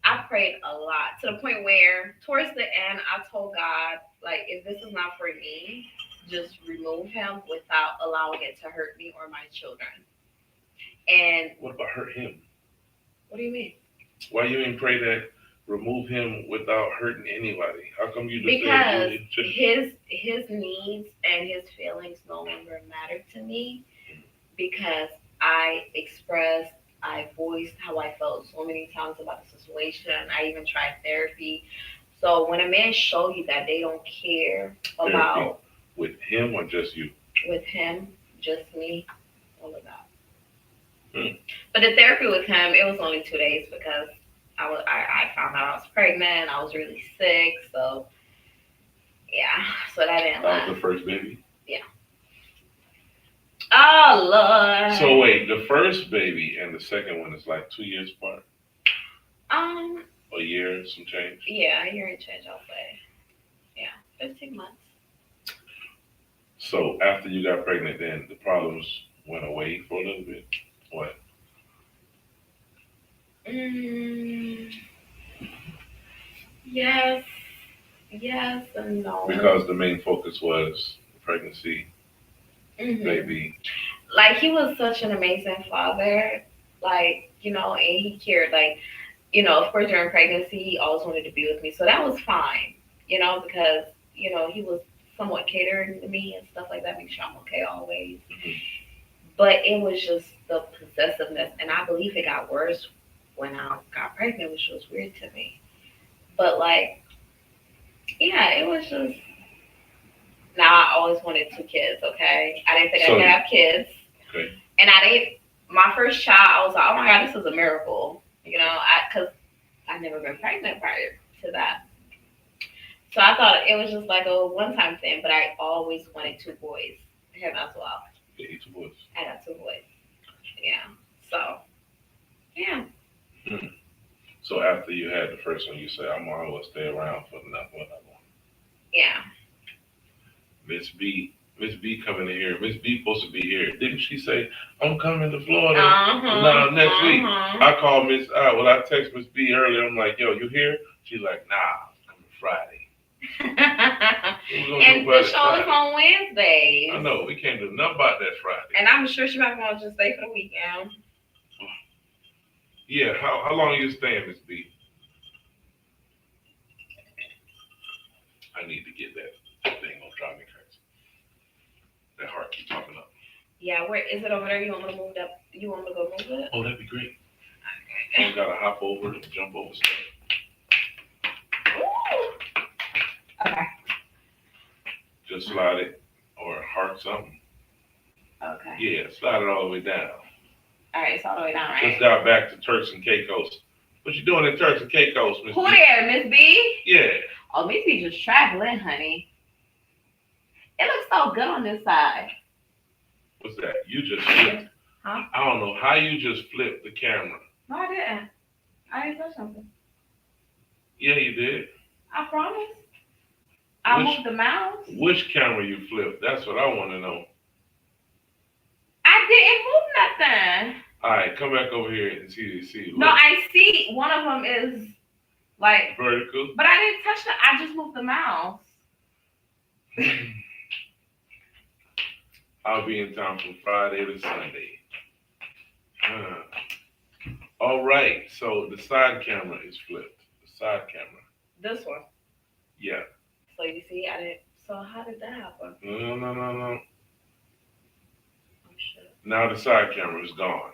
I prayed a lot to the point where, towards the end, I told God, like, if this is not for me, just remove him without allowing it to hurt me or my children. And what about hurt him? What do you mean? Why you didn't pray that remove him without hurting anybody? How come you just because his needs and his feelings no longer matter to me, because I voiced how I felt so many times about the situation. I even tried therapy. So when a man show you that they don't care about therapy with him or just you? With him, just me, all of that. But the therapy with him, it was only 2 days because I found out I was pregnant. I was really sick, so yeah. So that didn't last. That was the first baby? Yeah. Oh Lord. So wait, the first baby and the second one is like 2 years apart? A year, some change. Yeah, a year and change, I'll say. Yeah, 15 months. So after you got pregnant, then the problems went away for a little bit. What? Mm, yes, yes and no. Because the main focus was pregnancy, Mhm. baby. Like, he was such an amazing father. Like, and he cared. Like, of course, during pregnancy, he always wanted to be with me. So that was fine, because, he was somewhat catering to me and stuff like that, make sure I'm okay always. Mhm. But it was just the possessiveness. And I believe it got worse when I got pregnant, which was weird to me. But, like, yeah, it was just. Now, I always wanted 2 kids, okay? I didn't think I So could have kids. okay. And I didn't. My first child, I was like, oh my God, this is a miracle. Because I've never been pregnant prior to that. So I thought it was just like a one-time thing, but I always wanted 2 boys. Him as well. Yeah, each voice. I got 2 boys. Yeah. So, yeah. Hmm. So after you had the first one, you said, I'm gonna stay around for another one. Yeah. Miss B coming in here. Miss B supposed to be here. Didn't she say, I'm coming to Florida? Uh-huh. No, next week. Uh-huh. I called Miss I text Miss B earlier. I'm like, yo, you here? She's like, nah, I'm coming Friday. And the show is on Wednesdays. I know, we can't do nothing about that Friday. And I'm sure she might want to just stay for the weekend. Yeah, how long are you staying, Miss B? I need to get that thing on drive me crazy. That heart keeps popping up. Yeah, where is it over there? You want me to move that? You want me to go move it? Oh, that'd be great. I gotta hop over and jump over stuff. Ooh. Okay. Just slide it or heart something. Okay. Yeah, slide it all the way down. All right, it's all the way down, right? Just got back to Turks and Caicos. What you doing in Turks and Caicos, Miss Who B? there, Miss B? Yeah. Oh, Miss B just traveling, honey. It looks so good on this side. What's that? You just flipped. Huh? I don't know how you just flipped the camera. No, I didn't. I didn't touch something. Yeah, you did. I promise. I moved the mouse. Which camera you flipped? That's what I want to know. I didn't move nothing. All right, come back over here and see. Look. No, I see one of them is like Vertical. But I didn't touch it. I just moved the mouse. I'll be in town from Friday to Sunday. All right, so the side camera is flipped. The side camera. This one. Yeah. So you see, I didn't. So how did that happen? No. Oh shit. Now the side camera is gone.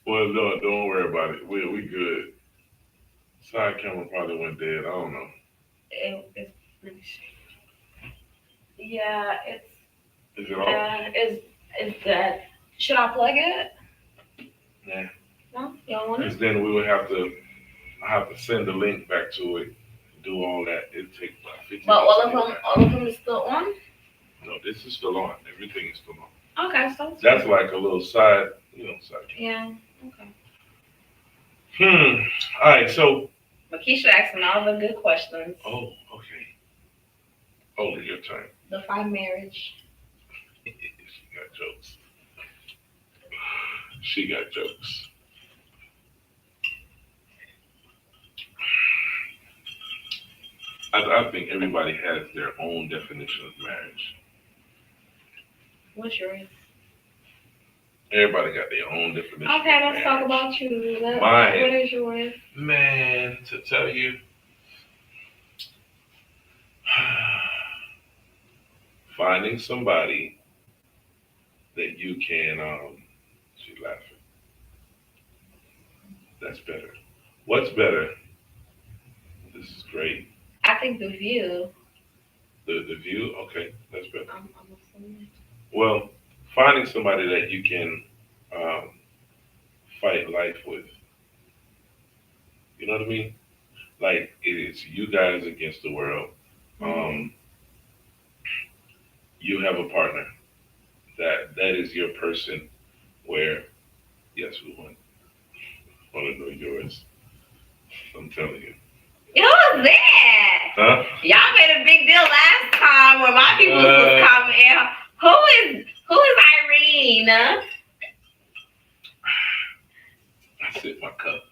Well, no, don't worry about it. We good. Side camera probably went dead. I don't know. It's let me see. Yeah, it's. Is it off? Is that? Should I plug it? Yeah. No, you don't want it. Because then we would have to. I have to send the link back to it. Do all that. It take about 15 But minutes. all of them is still on. No, this is still on. Everything is still on. Okay, so That's like a little side, side. yeah. Okay. All right, so. Makisha asking all the good questions. Oh, okay. Hold it, your turn. Define marriage. She got jokes. She got jokes. I think everybody has their own definition of marriage. What's yours? Everybody got their own definition. Okay, of let's talk marriage. about you. Mine. What is yours? Man, to tell you, finding somebody that you can, she's laughing. That's better. What's better? This is great. I think The View. The View? Okay, that's better. I'm assuming. Well, finding somebody that you can fight life with. You know what I mean? Like, it is you guys against the world. You have a partner. That is your person where, yes, we want to know yours. I'm telling you. Who was that? Huh? Y'all made a big deal last time when my people was commenting. Who is Irene? I sip my cup.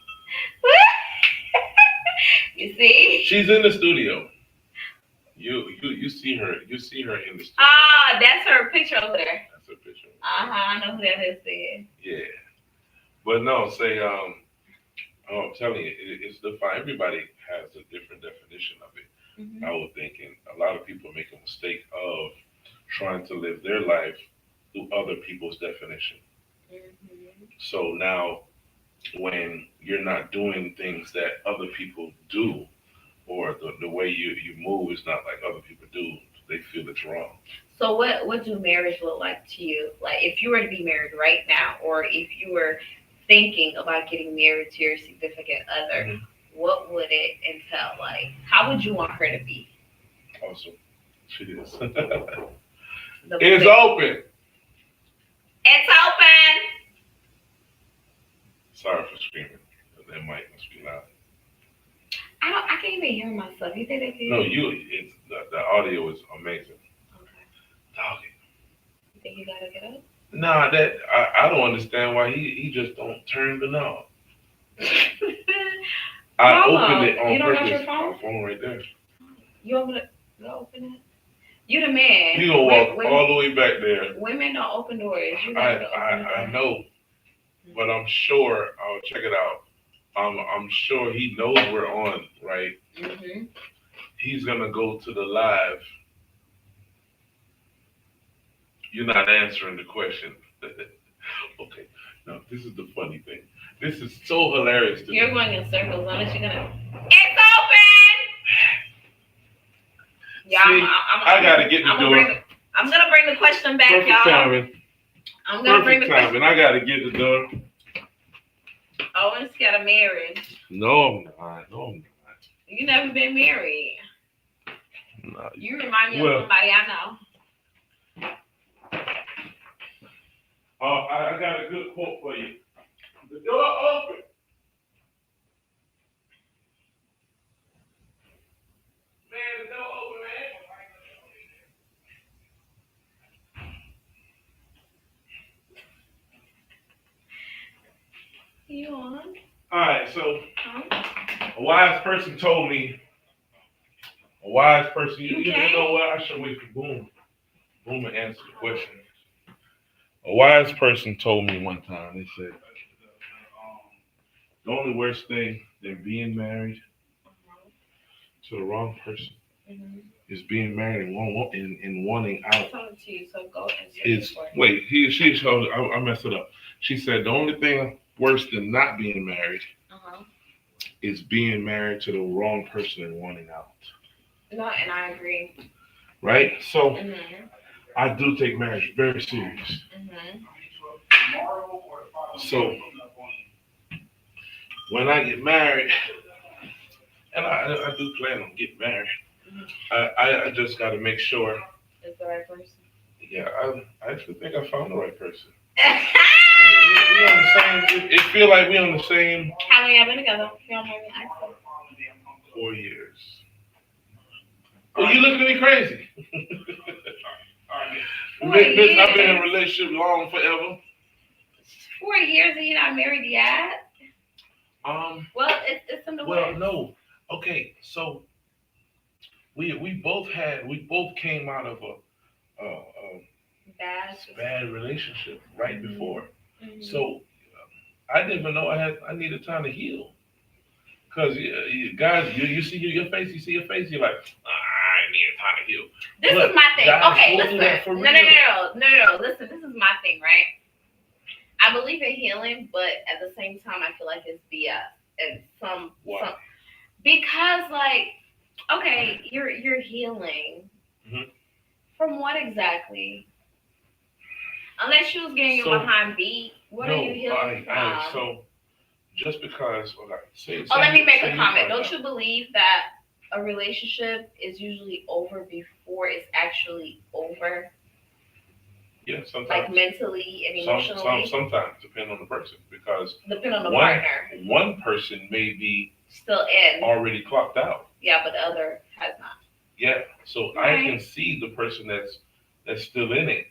You see? She's in the studio. You see her. You see her in the studio. Ah, that's her picture over there. That's her picture. I know who that is. Then. Yeah. But no, say I'm telling you, it's defined. Everybody has a different definition of it. Mm-hmm. I was thinking a lot of people make a mistake of trying to live their life through other people's definition. Mm-hmm. So now, when you're not doing things that other people do, or the way you move is not like other people do, they feel it's wrong. So what do marriage look like to you? Like if you were to be married right now, or if you were thinking about getting married to your significant other, Mm-hmm. what would it entail? Like how would you want her to be? Awesome. She is. It's open. It's open. Sorry for screaming. That mic must be loud. I can't even hear myself. You think that? No, it's the audio is amazing. Okay. Dog it. You think you gotta get up? Nah, that I don't understand why he just don't turn the knob. I opened it on you don't purpose. got your phone? My phone right there. You open it? You open it? You the man. You gonna walk all the way back there. Women don't open doors. You gotta open I know, but I'm sure I'll check it out. I'm sure he knows we're on, right? Mm-hmm. He's gonna go to the live. You're not answering the question. Okay, now this is the funny thing. This is so hilarious to me. You're going in circles. Unless you're gonna. It's open. Yeah, See, I gotta get the door. I'm gonna bring the question back, Perfect y'all. timing. I'm gonna bring the question. Timing. I gotta get the door. Owen's got a marriage. No, I'm not. No, I'm not. You never been married. No. You remind me of somebody I know. I got a good quote for you. The door open. Man, the door open, man. You on? All right, so a wise person told me. A wise person, you know what? I should wait for Boom to answer the question. A wise person told me one time. They said the only worst thing than being married to the wrong person is being married and wanting out. I'm talking to you, so go answer. I messed it up. She said the only thing worse than not being married is being married to the wrong person and wanting out. No, and I agree. Right? So I do take marriage very serious. So when I get married, and I do plan on getting married, I just got to make sure. It's the right person. Yeah, I actually think I found the right person. we on the same. It feel like we on the same. How long y'all been together? You don't mind me asking. 4 years. Oh, you looking at me crazy? Bitch, I've been in a relationship long forever. 4 years and you're not married yet? Well, it's in the way. Well, no. Okay, so we both came out of a bad relationship right before. So I didn't even know I needed time to heal. Cause guys, you see your face, you're like, I need time to heal. This is my thing. Okay, listen. No. Listen, this is my thing, right? I believe in healing, but at the same time, I feel like it's BS. And some because like, okay, you're healing. From what exactly? Unless you was getting your behind beat, what are you healing from? So just because, let me make a comment. Don't you believe that a relationship is usually over before it's actually over? Yeah, sometimes. Like mentally and emotionally? Sometimes, depending on the person. Because depending on the partner. One person may be still in. already clocked out. Yeah, but the other has not. Yeah, so I can see the person that's still in it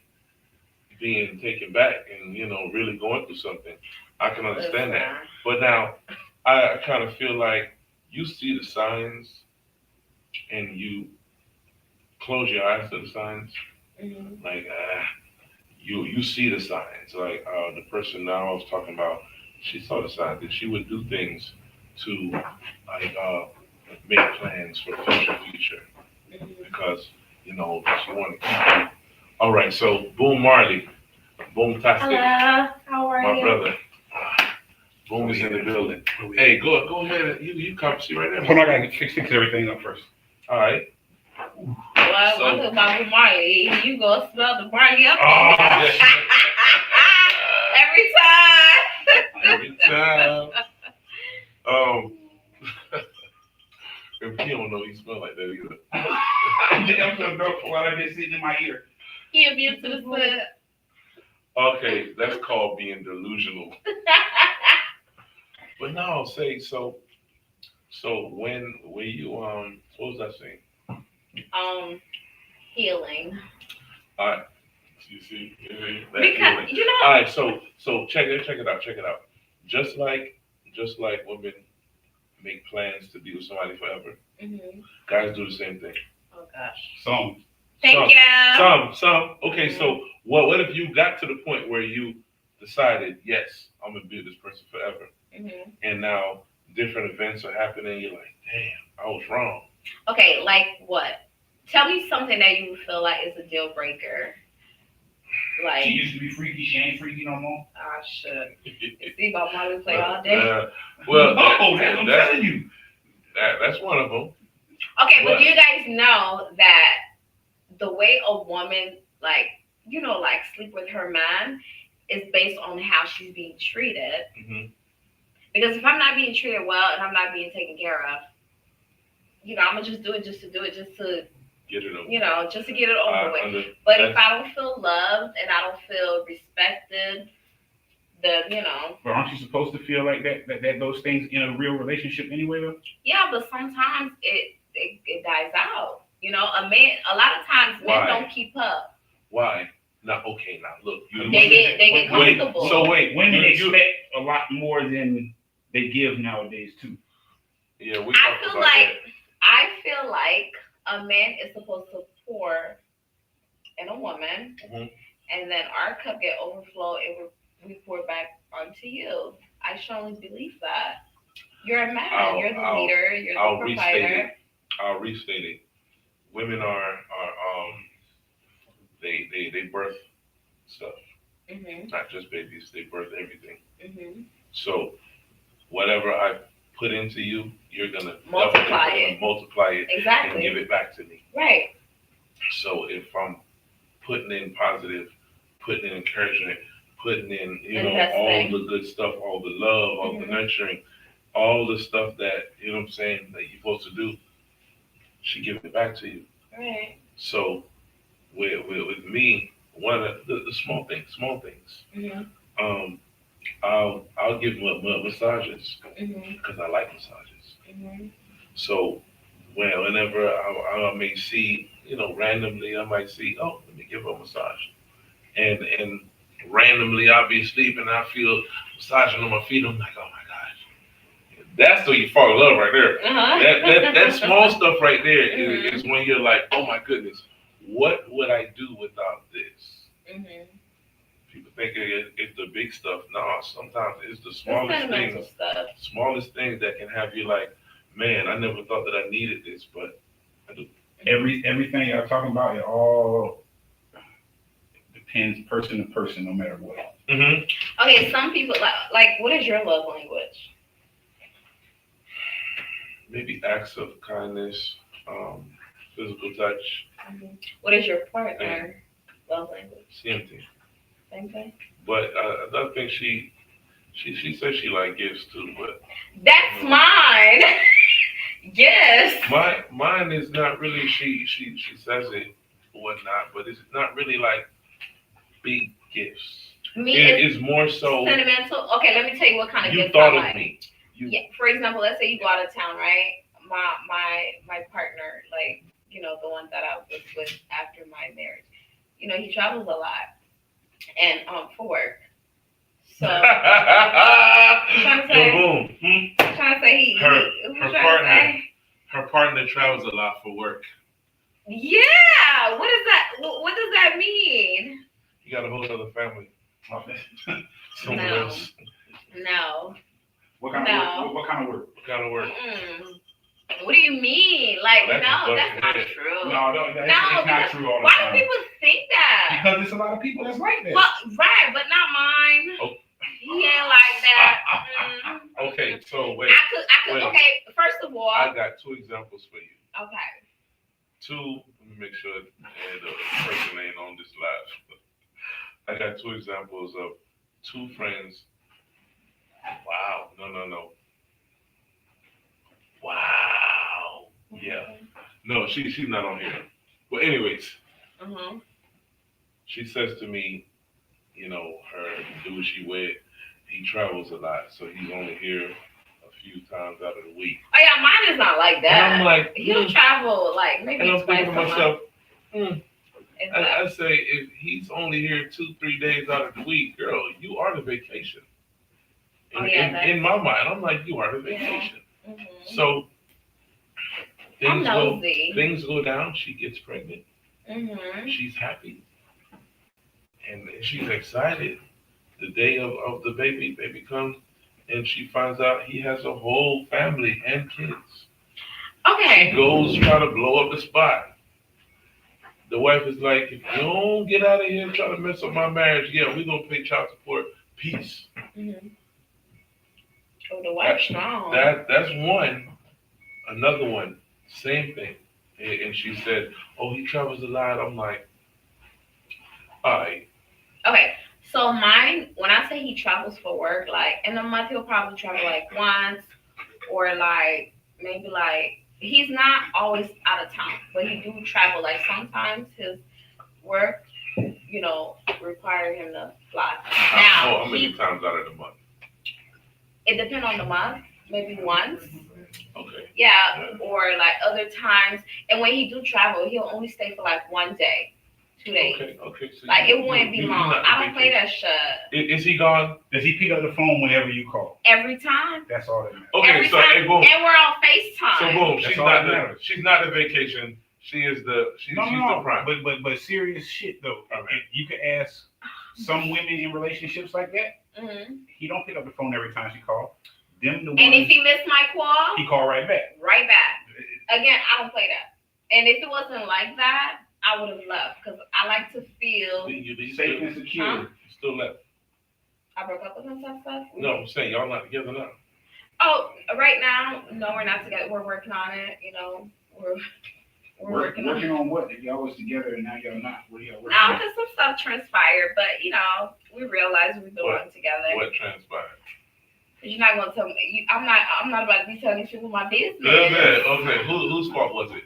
being taken back and really going through something. I can understand that. But now I kind of feel like you see the signs and you close your eyes to the signs. Mm-hmm. Like you see the signs. Like the person now I was talking about, she saw the signs and she would do things to like make plans for future because she wanted to keep you. All right, so Boom Marley, Boom Tastic, Hello, how are my you? brother. Boom is in the building. Hey, go ahead. You come see right there. Hold on, I gotta fix everything up first. All right. Well, So- I'm talking about Boom Marley. You go smell the Marley up Oh, there. yes. Every time. Every time. If he don't know he smell like that either. I'm so dope while I just sitting in my ear. He immune to the sun. Okay, that's called being delusional. But no, say so when you what was I saying? Healing. All right. You see that Because healing. All right, so check it out. Just like women make plans to be with somebody forever, Mm-hmm. guys do the same thing. Oh gosh. Some. Thank you. Some. Okay, so what if you got to the point where you decided, yes, I'm gonna be with this person forever, Mm-hmm. and now different events are happening, you're like, damn, I was wrong. Okay, like what? Tell me something that you feel like is a deal breaker. Like, She used to be freaky. She ain't freaky no more. I should. You see Bob Marley play all day. Well, I'm telling you. that's one of them. Okay, but What? do you guys know that the way a woman, like sleep with her man is based on how she's being treated? Mm-hmm. Because if I'm not being treated well and I'm not being taken care of, I'm gonna just do it just to do it, just to Get it over. just to get it over with. But if I don't feel loved and I don't feel respected, then But aren't you supposed to feel like that those things in a real relationship anyway, though? yeah, but sometimes it dies out. A lot of times men Why? don't keep up. Why? Now, okay, now look. They get comfortable. So wait, Women expect a lot more than they give nowadays too. Yeah, we I talked feel about like that. a man is supposed to pour in a woman, Mhm. and then our cup get overflow and we pour back onto you. I strongly believe that. You're a man. You're the leader. You're the provider. I'll restate it. Women are they birth stuff, Mhm. not just babies. They birth everything. Mhm. So whatever I put into you, you're gonna Multiply definitely it. multiply it and Exactly. give it back to me. Right. So if I'm putting in positive, putting in encouragement, putting in all the good stuff, all the love, all the nurturing, all the stuff that that you're supposed to do, she give it back to you. Right. So with me, one of the small things, Mhm. I'll give massages Mhm. because I like massages. Mhm. So whenever I may see, randomly I might see, oh, let me give her a massage, and randomly I'll be asleep and I feel massaging on my feet. I'm like, oh my gosh, that's when you fall in love right there. Uh-huh. That small stuff right there is when you're like, oh my goodness, what would I do without this? Mhm. People think it's the big stuff. No, sometimes it's the The smallest sentimental things. stuff. Smallest things that can have you like, man, I never thought that I needed this, but I do. Everything y'all talking about, it all depends person to person, no matter what. Mm-hmm. Okay, some people like what is your love language? Maybe acts of kindness, physical touch, What is your partner love language? same thing. Same thing. But I don't think she says she like gifts too, but That's mine. Yes. mine is not really. She says it or whatnot, but it's not really like big gifts. Me It's more so. sentimental. Okay, let me tell you what kind of You gifts thought I of like. me. Yeah, for example, let's say you go out of town, right? My partner, like, you know, the one that I was with after my marriage, you know, he travels a lot and for work. So Boom. I'm trying to say Her partner travels a lot for work. Yeah. What does that mean? You got a whole other family. Someone No. else. No. What kind of work? What kind of work? What kind of work? What do you mean? Like, Oh, that's no, a that's not head. true. No, it's not true all the Why time. do people think that? Because there's a lot of people that's like that. Well, right, but not mine. Oh. He ain't like that. Okay, so wait. I could. wait. Okay, first of all. I got 2 examples for you. Okay. 2. Let me make sure the person ain't on this live. I got 2 examples of 2 friends. Wow. No. Wow. Yeah. No, she's not on here. Well, anyways, she says to me, you know, her dude she with, he travels a lot, so he's only here a few times out of the week. Oh yeah, mine is not like that. And I'm like, he'll travel like maybe and I'm twice thinking to a myself, month. I say, if he's only here 2-3 days out of the week, girl, you are the vacation. In my mind, I'm like, you are the vacation. Yeah. Mm-hmm. So I'm things go down. She gets pregnant. Mm-hmm. She's happy, and she's excited. The day of the baby comes, and she finds out he has a whole family and kids. Okay. She goes try to blow up the spot. The wife is like, if you don't get out of here and try to mess up my marriage, yeah, we're gonna pay child support. Peace. Mm-hmm. Oh, the wife's strong. That's one. Another one, same thing. And she said, oh, he travels a lot. I'm like, all right. Okay, so mine, when I say he travels for work, like in a month he'll probably travel like once, or like maybe like he's not always out of town, but he do travel. Like sometimes his work, you know, require him to fly. Now, how many times out of the month? It depends on the month, maybe once. Okay. Yeah, or like other times. And when he do travel, he'll only stay for like 1 day, 2 days. Okay. So like it wouldn't be long. I don't play that shit. Is he gone? Does he pick up the phone whenever you call? Every time. That's all that matters. Okay, Every so time. boom. And we're on FaceTime. So boom, That's she's not the vacation. She is she's the prime. But serious shit though. Okay. You can ask some women in relationships like that. Mm-hmm. He don't pick up the phone every time she calls. Them the ones. And if he missed my call, he call right back. Right back. Again, I don't play that. And if it wasn't like that, I would have left because I like to feel Safe and secure. Huh? You still left. I broke up with him. Stuff. No, I'm saying y'all not together now. Oh, right now, no, we're not together. We're working on it. You know, we're working on it. On what? If y'all was together and now y'all not. What are y'all working Now, on? because some stuff transpired, but you know, we realized we belong together. What transpired? You're not gonna tell me. I'm not about to be telling these people my business. Okay. Whose fault was it?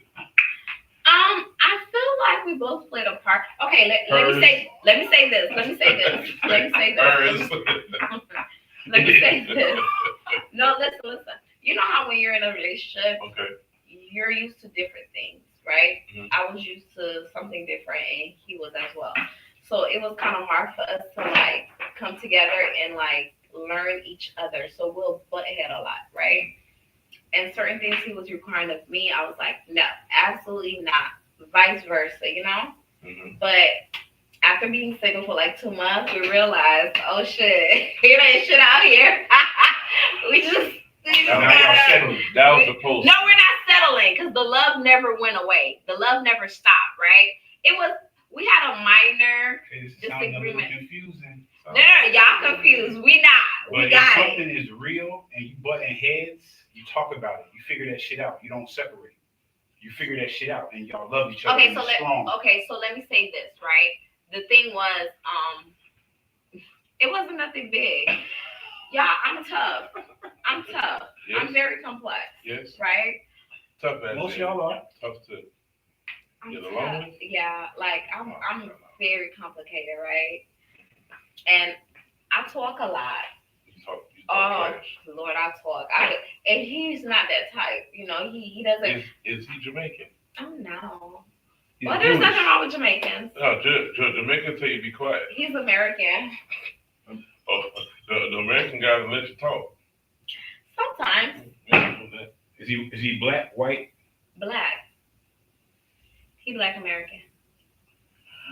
I feel like we both played a part. Okay, let me say this. Let me say this. No, listen. You know how when you're in a relationship, you're used to different things, right? Mm-hmm. I was used to something different, and he was as well. So it was kind of hard for us to like come together and like learn each other. So we'll butt head a lot, right? And certain things he was requiring of me, I was like, no, absolutely not. Vice versa, you know? Mm-hmm. But after being single for like 2 months, we realized, oh shit, it ain't shit out here. we just gotta, that was supposed. No, we're not settling because the love never went away. The love never stopped, right? We had a minor disagreement. Confusing. No, y'all confused. We not. But we got if something is real and you butting heads, you talk about it. You figure that shit out. You don't separate. You figure that shit out, and y'all love each other. Okay, so let me say this, right? The thing was, it wasn't nothing big. Yeah, I'm tough. Yes. I'm very complex. Yes. Right? Tough as most y'all are. Tough to get tough. along with. Yeah, like I'm very complicated, right? And I talk a lot. You Oh Trash. Lord, I talk. And he's not that type. You know, he doesn't. Is he Jamaican? Oh no. He's Well, there's Jewish. nothing wrong with Jamaicans. No, Jamaican tell you be quiet. He's American. Oh, the American guys let you talk. Sometimes Is he black, white? black. He black American.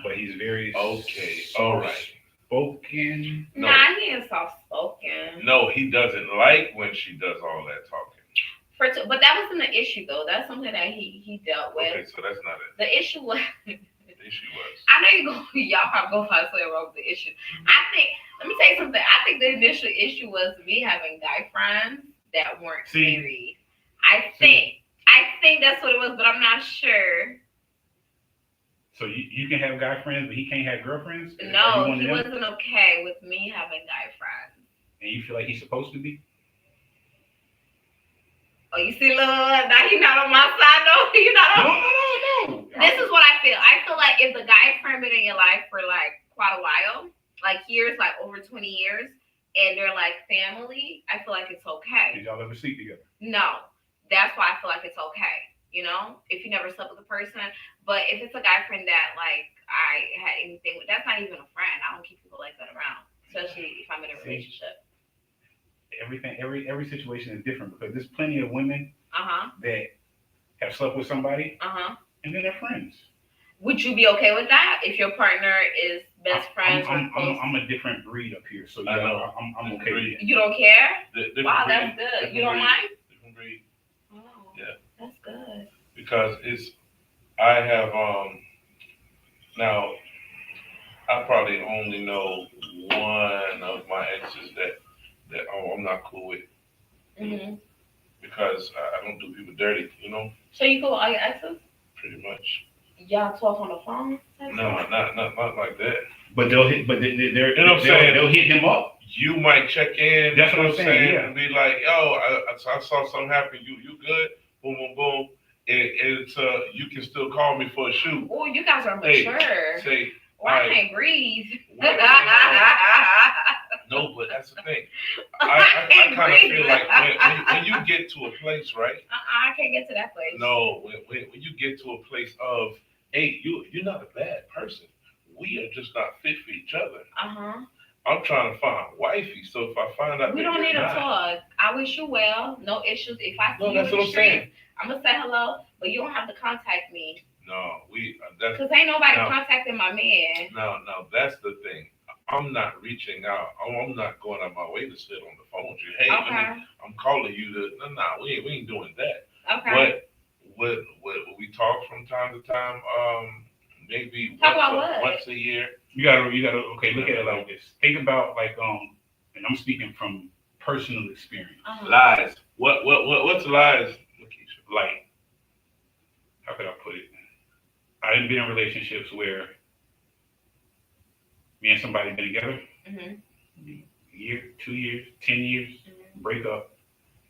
But he's very Okay, all right. spoken. No. Nah, he is soft spoken. No, he doesn't like when she does all that talking. But that wasn't the issue though. That's something that he dealt with. Okay, so that's not it. The issue was. The issue was. I know y'all probably go find something wrong with the issue. Let me tell you something. I think the initial issue was me having guy friends that weren't married. I think that's what it was, but I'm not sure. So you can have guy friends, but he can't have girlfriends? No, Are you one of he them? wasn't okay with me having guy friends. And you feel like he's supposed to be? Oh, you see, look, now he's not on my side, no, you're not on. No. This is what I feel. I feel like if the guy friend been in your life for like quite a while, like years, like over 20 years, and they're like family, I feel like it's okay. Did y'all ever sleep together? No, that's why I feel like it's okay. You know, if you never slept with a person, but if it's a guy friend that like I had anything with, that's not even a friend. I don't keep people like that around, especially if I'm in a relationship. Every situation is different because there's plenty of women that have slept with somebody and then they're friends. Would you be okay with that if your partner is best friends or close? I'm a different breed up here, so I yeah, know. I'm okay with it. You don't care? Different Wow, breed, that's good. different You don't breed, mind? Different breed. Oh, Yeah. That's good. Because I have now I probably only know one of my exes that I'm not cool with Mm-hmm. because I don't do people dirty, you know, So you cool with all your exes? pretty much. Y'all talk on the phone? No, not like that. But they'll hit. But You know what I'm saying? They'll hit him up. You might check in. That's you know what I'm saying, yeah. And be like, yo, I saw something happen. You good? Boom, boom, boom. It's you can still call me for a shoot. Oh, you guys are Hey, mature. say, I can't breathe. No, but that's the thing. I kind of feel like when you get to a place, right? I can't get to that place. No, when you get to a place of, hey, you're not a bad person. We are just not fit for each other. I'm trying to find wifey, so if I find out we that don't you're need to not, talk. I wish you well. No issues. If I see No, you that's in what the I'm saying. street, I'm gonna say hello, but you don't have to contact me. No, that's Cause ain't nobody No. contacting my man. no, that's the thing. I'm not reaching out. I'm not going out my way to sit on the phone with you. Hey, Okay. I'm calling you to. No, we ain't doing that. Okay. What we talk from time to time? Maybe Talk about what? once a year. You gotta. Okay, look at it like this. Think about like and I'm speaking from personal experience. Lies. What's lies? Lakeisha? Like, how could I put it? I've been in relationships where me and somebody been together year, 2 years, 10 years, break up.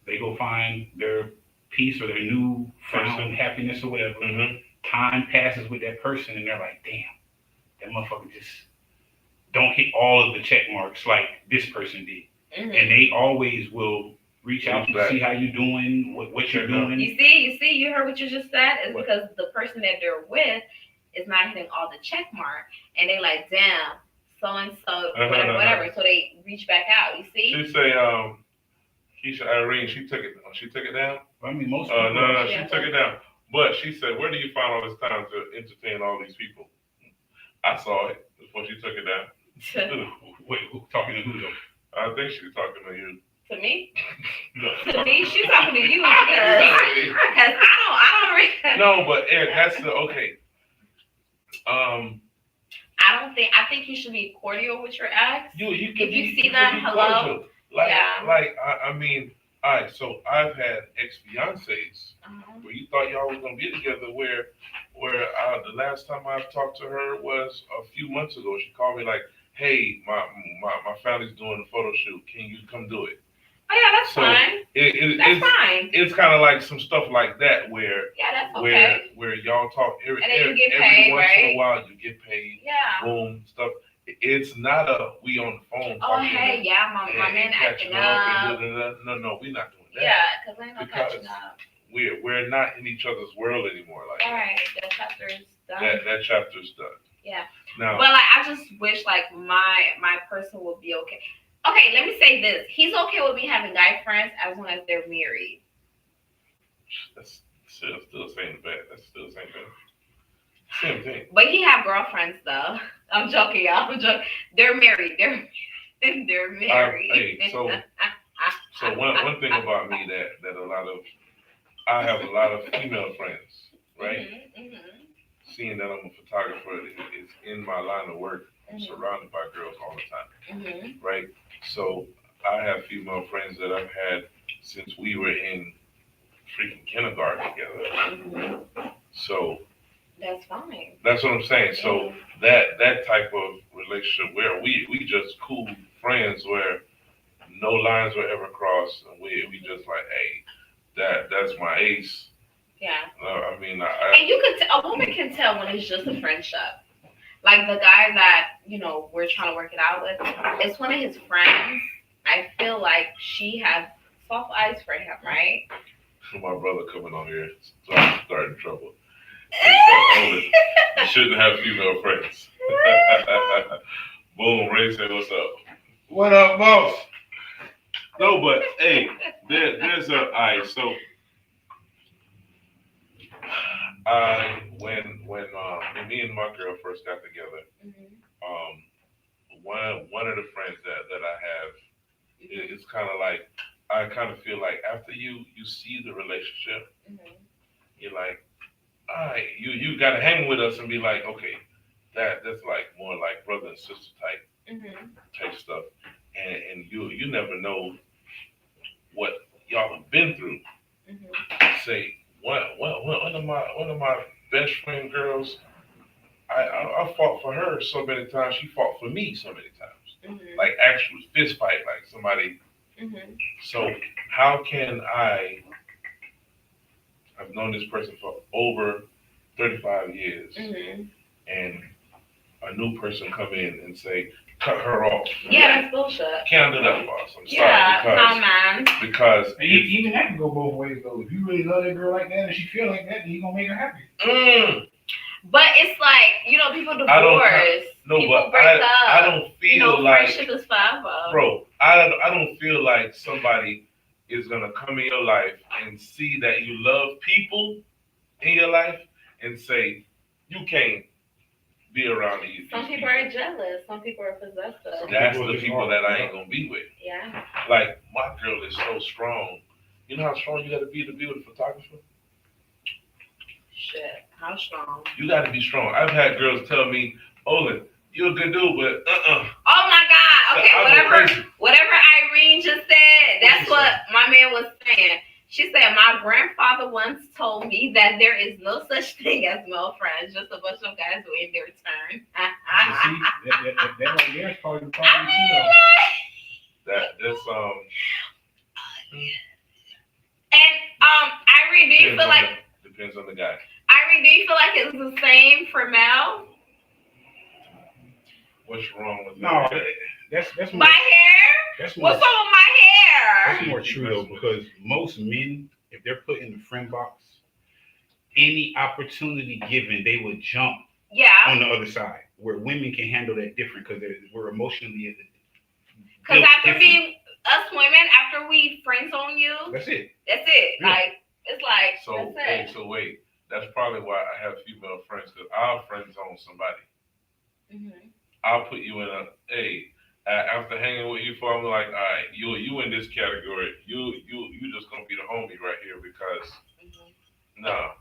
They go find their peace or their new found happiness or whatever. Time passes with that person and they're like, damn, that motherfucker just don't hit all of the check marks like this person did. And they always will reach out to see how you're doing, what you're doing. You see, you heard what you just said? It's because the person that they're with is not hitting all the check mark, and they like, damn, so and so, whatever. So they reach back out. You see? She say, Keisha Irene, she took it down. I mean, most No, people. she took it down. But she said, where do you find all this time to entertain all these people? I saw it before she took it down. Wait, talking to who though? I think she was talking to you. To me? No. To me, she's talking to you because I don't really. No, but that's the okay. I think you should be cordial with your ex. You If could you be, see them, could be hello. cordial. Like, Yeah. like I mean, all right. So I've had ex-fiancés where you thought y'all was gonna be together. Where the last time I talked to her was a few months ago. She called me like, "Hey, my family's doing a photo shoot. Can you come do it?" Oh yeah, that's fine. That's fine. It's kind of like some stuff like that where Yeah, that's okay. where y'all talk every And then you get every paid, once in right? a while you get paid. Yeah. Boom, stuff. It's not a we on the phone. Oh, talking hey, and- yeah, my and man catching acting up up. and no, we're not doing that. Yeah, because ain't no Because catching up. We're not in each other's world anymore. Like All right, the chapter is done. that chapter's done. Yeah. Now, But like, I just wish like my person would be okay. Okay, let me say this. He's okay with me having guy friends as long as they're married. that's still the same thing. That's still the same thing. Same thing. But he have girlfriends though. I'm joking, y'all. I'm joking. They're married. They're married. Hey, so one thing about me that I have a lot of female friends, right? Mhm, Seeing that I'm a photographer, it's in my line of work. I'm mhm, surrounded by girls all the time, mhm. right? So I have female friends that I've had since we were in freaking kindergarten together. Mhm. So That's fine. that's what I'm saying. So that type of relationship where we just cool friends where no lines were ever crossed, and we just like, hey, that's my ace. Yeah. I mean, And you could a woman can tell when it's just a friendship. Like the guy that, we're trying to work it out with, it's one of his friends. I feel like she has soft eyes for him, right? my brother coming on here starting trouble. You shouldn't have female friends. Boom, Ray said, "What's up?" What up, boss? No, but hey, there's so when me and my girl first got together, um, one of the friends that I have, it's kind of like I kind of feel like after you see the relationship, you're like, all right, you got to hang with us and be like, okay, that's like more like brother and sister type stuff, and you never know what y'all have been through. Say one of my best friend girls, I fought for her so many times. She fought for me so many times, like actual fist fight, like somebody. So how can I've known this person for over 35 years, and a new person come in and say, cut her off. Yeah, that's bullshit. Can't do that, boss. I'm Yeah, sorry. nah, man. Because Even that can go both ways though. If you really love that girl like that and she feel like that, then you gonna make her happy. But it's like, people divorce. People break up. I don't feel like friendship is forever. Bro, I don't feel like somebody is gonna come in your life and see that you love people in your life and say you can't be around these Some people are jealous. Some people are possessive. That's the people that I ain't gonna be with. Yeah. Like my girl is so strong. You know how strong you gotta be with a photographer? Shit. How strong? You gotta be strong. I've had girls tell me, Olin, you're a good dude, but Oh my God. Okay, whatever Irene just said, that's what my man was saying. She said, my grandfather once told me that there is no such thing as male friends, just a bunch of guys waiting their turn. That right there is probably the problem too. That's And Irene, do you feel like depends on the guy. Irene, do you feel like it's the same for Mel? What's wrong with No, that? that's more, My hair? that's more, What's wrong with my hair? that's more true though, because most men, if they're put in the friend box, any opportunity given, they would jump Yeah. on the other side. Where women can handle that different because we're emotionally. Because after different. being us women, after we friend zone you, That's it. that's it. Yeah. Like it's like So that's it. so wait, that's probably why I have female friends, because I'll friend zone somebody. I'll put you in after hanging with you for, I'm like, all right, you in this category. You just gonna be the homie right here because no.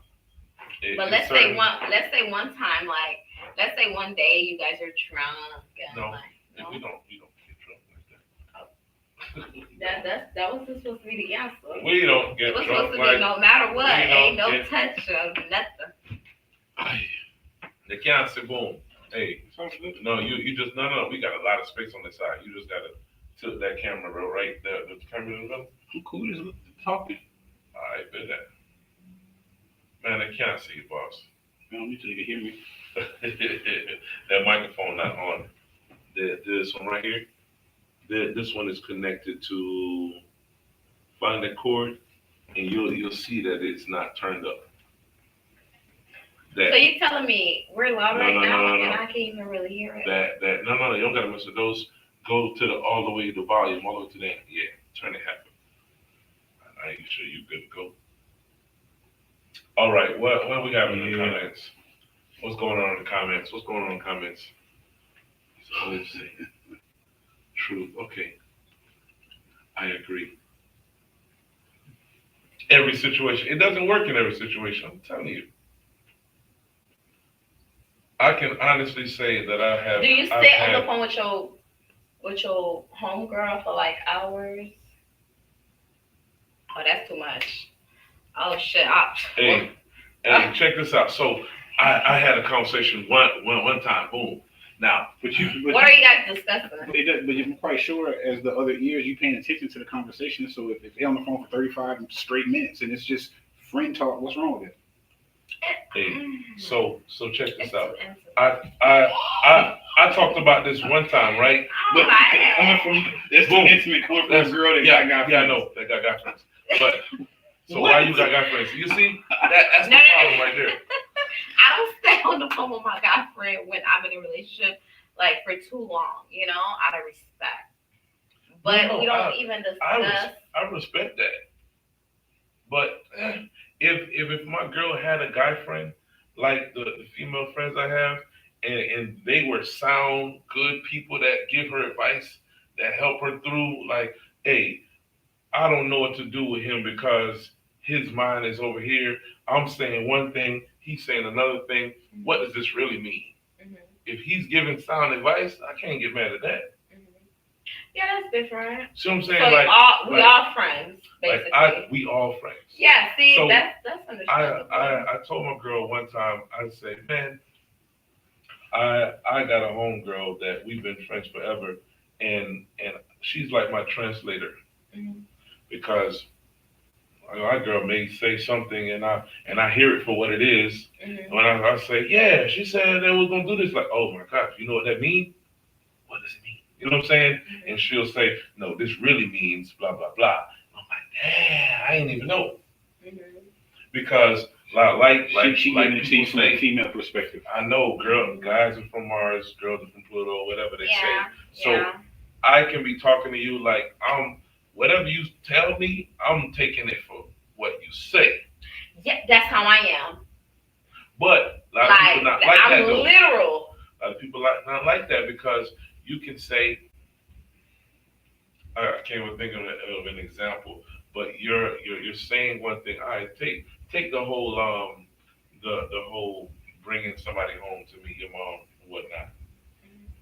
But let's say one time, like let's say one day you guys are drunk. And No, like, we don't get drunk like that. that was supposed to be the answer. We don't It get was drunk supposed to like be no matter what, we ain't no don't touch of nothing. the cancer boom. Hey, no, you just no. We got a lot of space on the side. You just gotta tilt that camera right there. The camera in the middle. I'm cool just talking. All right, bet that. Man, I can't see you, boss. I don't need you to hear me. That microphone not on. this one right here. This one is connected to find the cord, and you'll see that it's not turned up. So you telling me we're loud right now, no. and I can't even really hear it? No, you don't gotta mess with those. Go to all the way to volume, all the way to that. Yeah, turn it half. Are you sure you good to go? All right, what we got in the comments? What's going on in the comments? What's going on in the comments? So let's see. Truth. Okay. I agree. Every situation. It doesn't work in every situation. I'm telling you. I can honestly say that I have. Do you sit on the phone with your homegirl for like hours? Oh, that's too much. Oh shit! Hey, check this out. So I had a conversation one time. Boom. Now, what are you guys discussing? But I'm quite sure as the other ears, you paying attention to the conversation. So if they're on the phone for 35 straight minutes and it's just friend talk, what's wrong with it? Hey, so check this out. I talked about this one time, right? But it's too intimate coming from a girl that got friends. Yeah, I know that got guy friends. But so why you got guy friends? You see, that's the problem right there. I don't stay on the phone with my guy friend when I'm in a relationship like for too long, out of respect. But we don't even discuss. I respect that. But if my girl had a guy friend, like the female friends I have, and they were sound, good people that give her advice, that help her through, like, hey, I don't know what to do with him because his mind is over here. I'm saying one thing, he's saying another thing. Mm-hmm. What does this really mean? Mm-hmm. If he's giving sound advice, I can't get mad at that. Mm-hmm. Yeah, that's different. See what I'm saying? So we all friends, basically. We all friends. Yeah, see, so that's understandable. I told my girl one time, I said, man, I got a homegirl that we've been friends forever, and she's like my translator. Mm-hmm. Because my girl may say something and I hear it for what it is. Mm-hmm. When I say, yeah, she said that we're gonna do this, like, oh my gosh, you know what that means? What does it mean? You know what I'm saying? Mm-hmm. And she'll say, no, this really means blah blah blah. I'm like, damn, I didn't even know. Mm-hmm. Because like she giving it to you from a female perspective. I know, guys are from Mars, girls are from Pluto, whatever they say. So I can be talking to you like whatever you tell me, I'm taking it for what you say. Yeah, that's how I am. But a lot of people not like that though. I'm literal. A lot of people not like that because you can say, I can't even think of an example, but you're saying one thing. All right, take the whole the whole bringing somebody home to meet your mom and whatnot.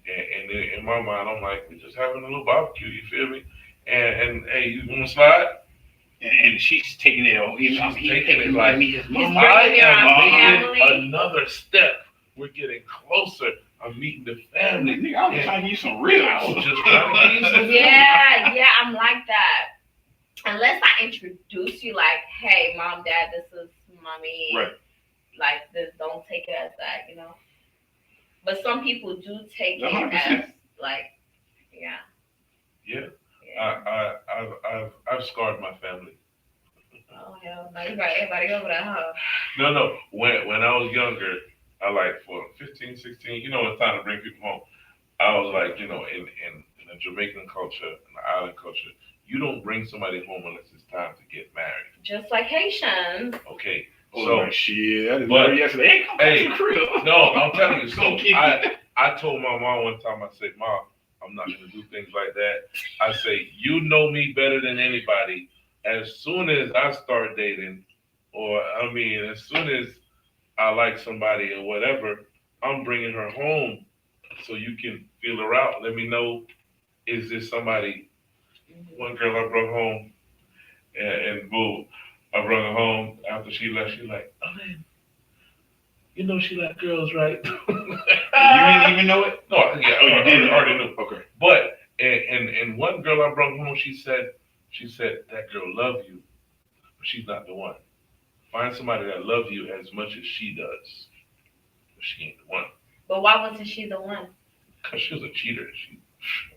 And in my mind, I'm like, we're just having a little barbecue. You feel me? And hey, you want to slide? And she's taking it all. She's taking it like, I am making another step. We're getting closer. I'm meeting the family. Nigga, I was trying to give you some real. I was just trying to give you some Yeah, I'm like that. Unless I introduce you, like, hey, mom, dad, this is mommy. Right. Like, this, don't take it as that, But some people do take 100%. it as, like, yeah. Yeah. I've scarred my family. Oh hell no! You got everybody over there, huh? No. When I was younger, I like for 15, 16, it's time to bring people home. I was like, in the Jamaican culture, in the island culture, you don't bring somebody home unless it's time to get married. Just like Haitians. Okay. So shit, I didn't know yesterday. Hey, no, I'm telling you. So I told my mom one time. I said, Mom, I'm not going to do things like that. I say, you know me better than anybody. As soon as I start dating, as soon as I like somebody or whatever, I'm bringing her home so you can feel her out. Let me know, is this somebody? Mm-hmm. One girl I brought home, and boom, I brought her home. After she left, she's like, oh, man, she like girls, right? You didn't even know it? No, yeah, I didn't. Already knew. Okay. But and one girl I brought home, she said that girl love you, but she's not the one. Find somebody that loves you as much as she does, but she ain't the one. But why wasn't she the one? Because she was a cheater.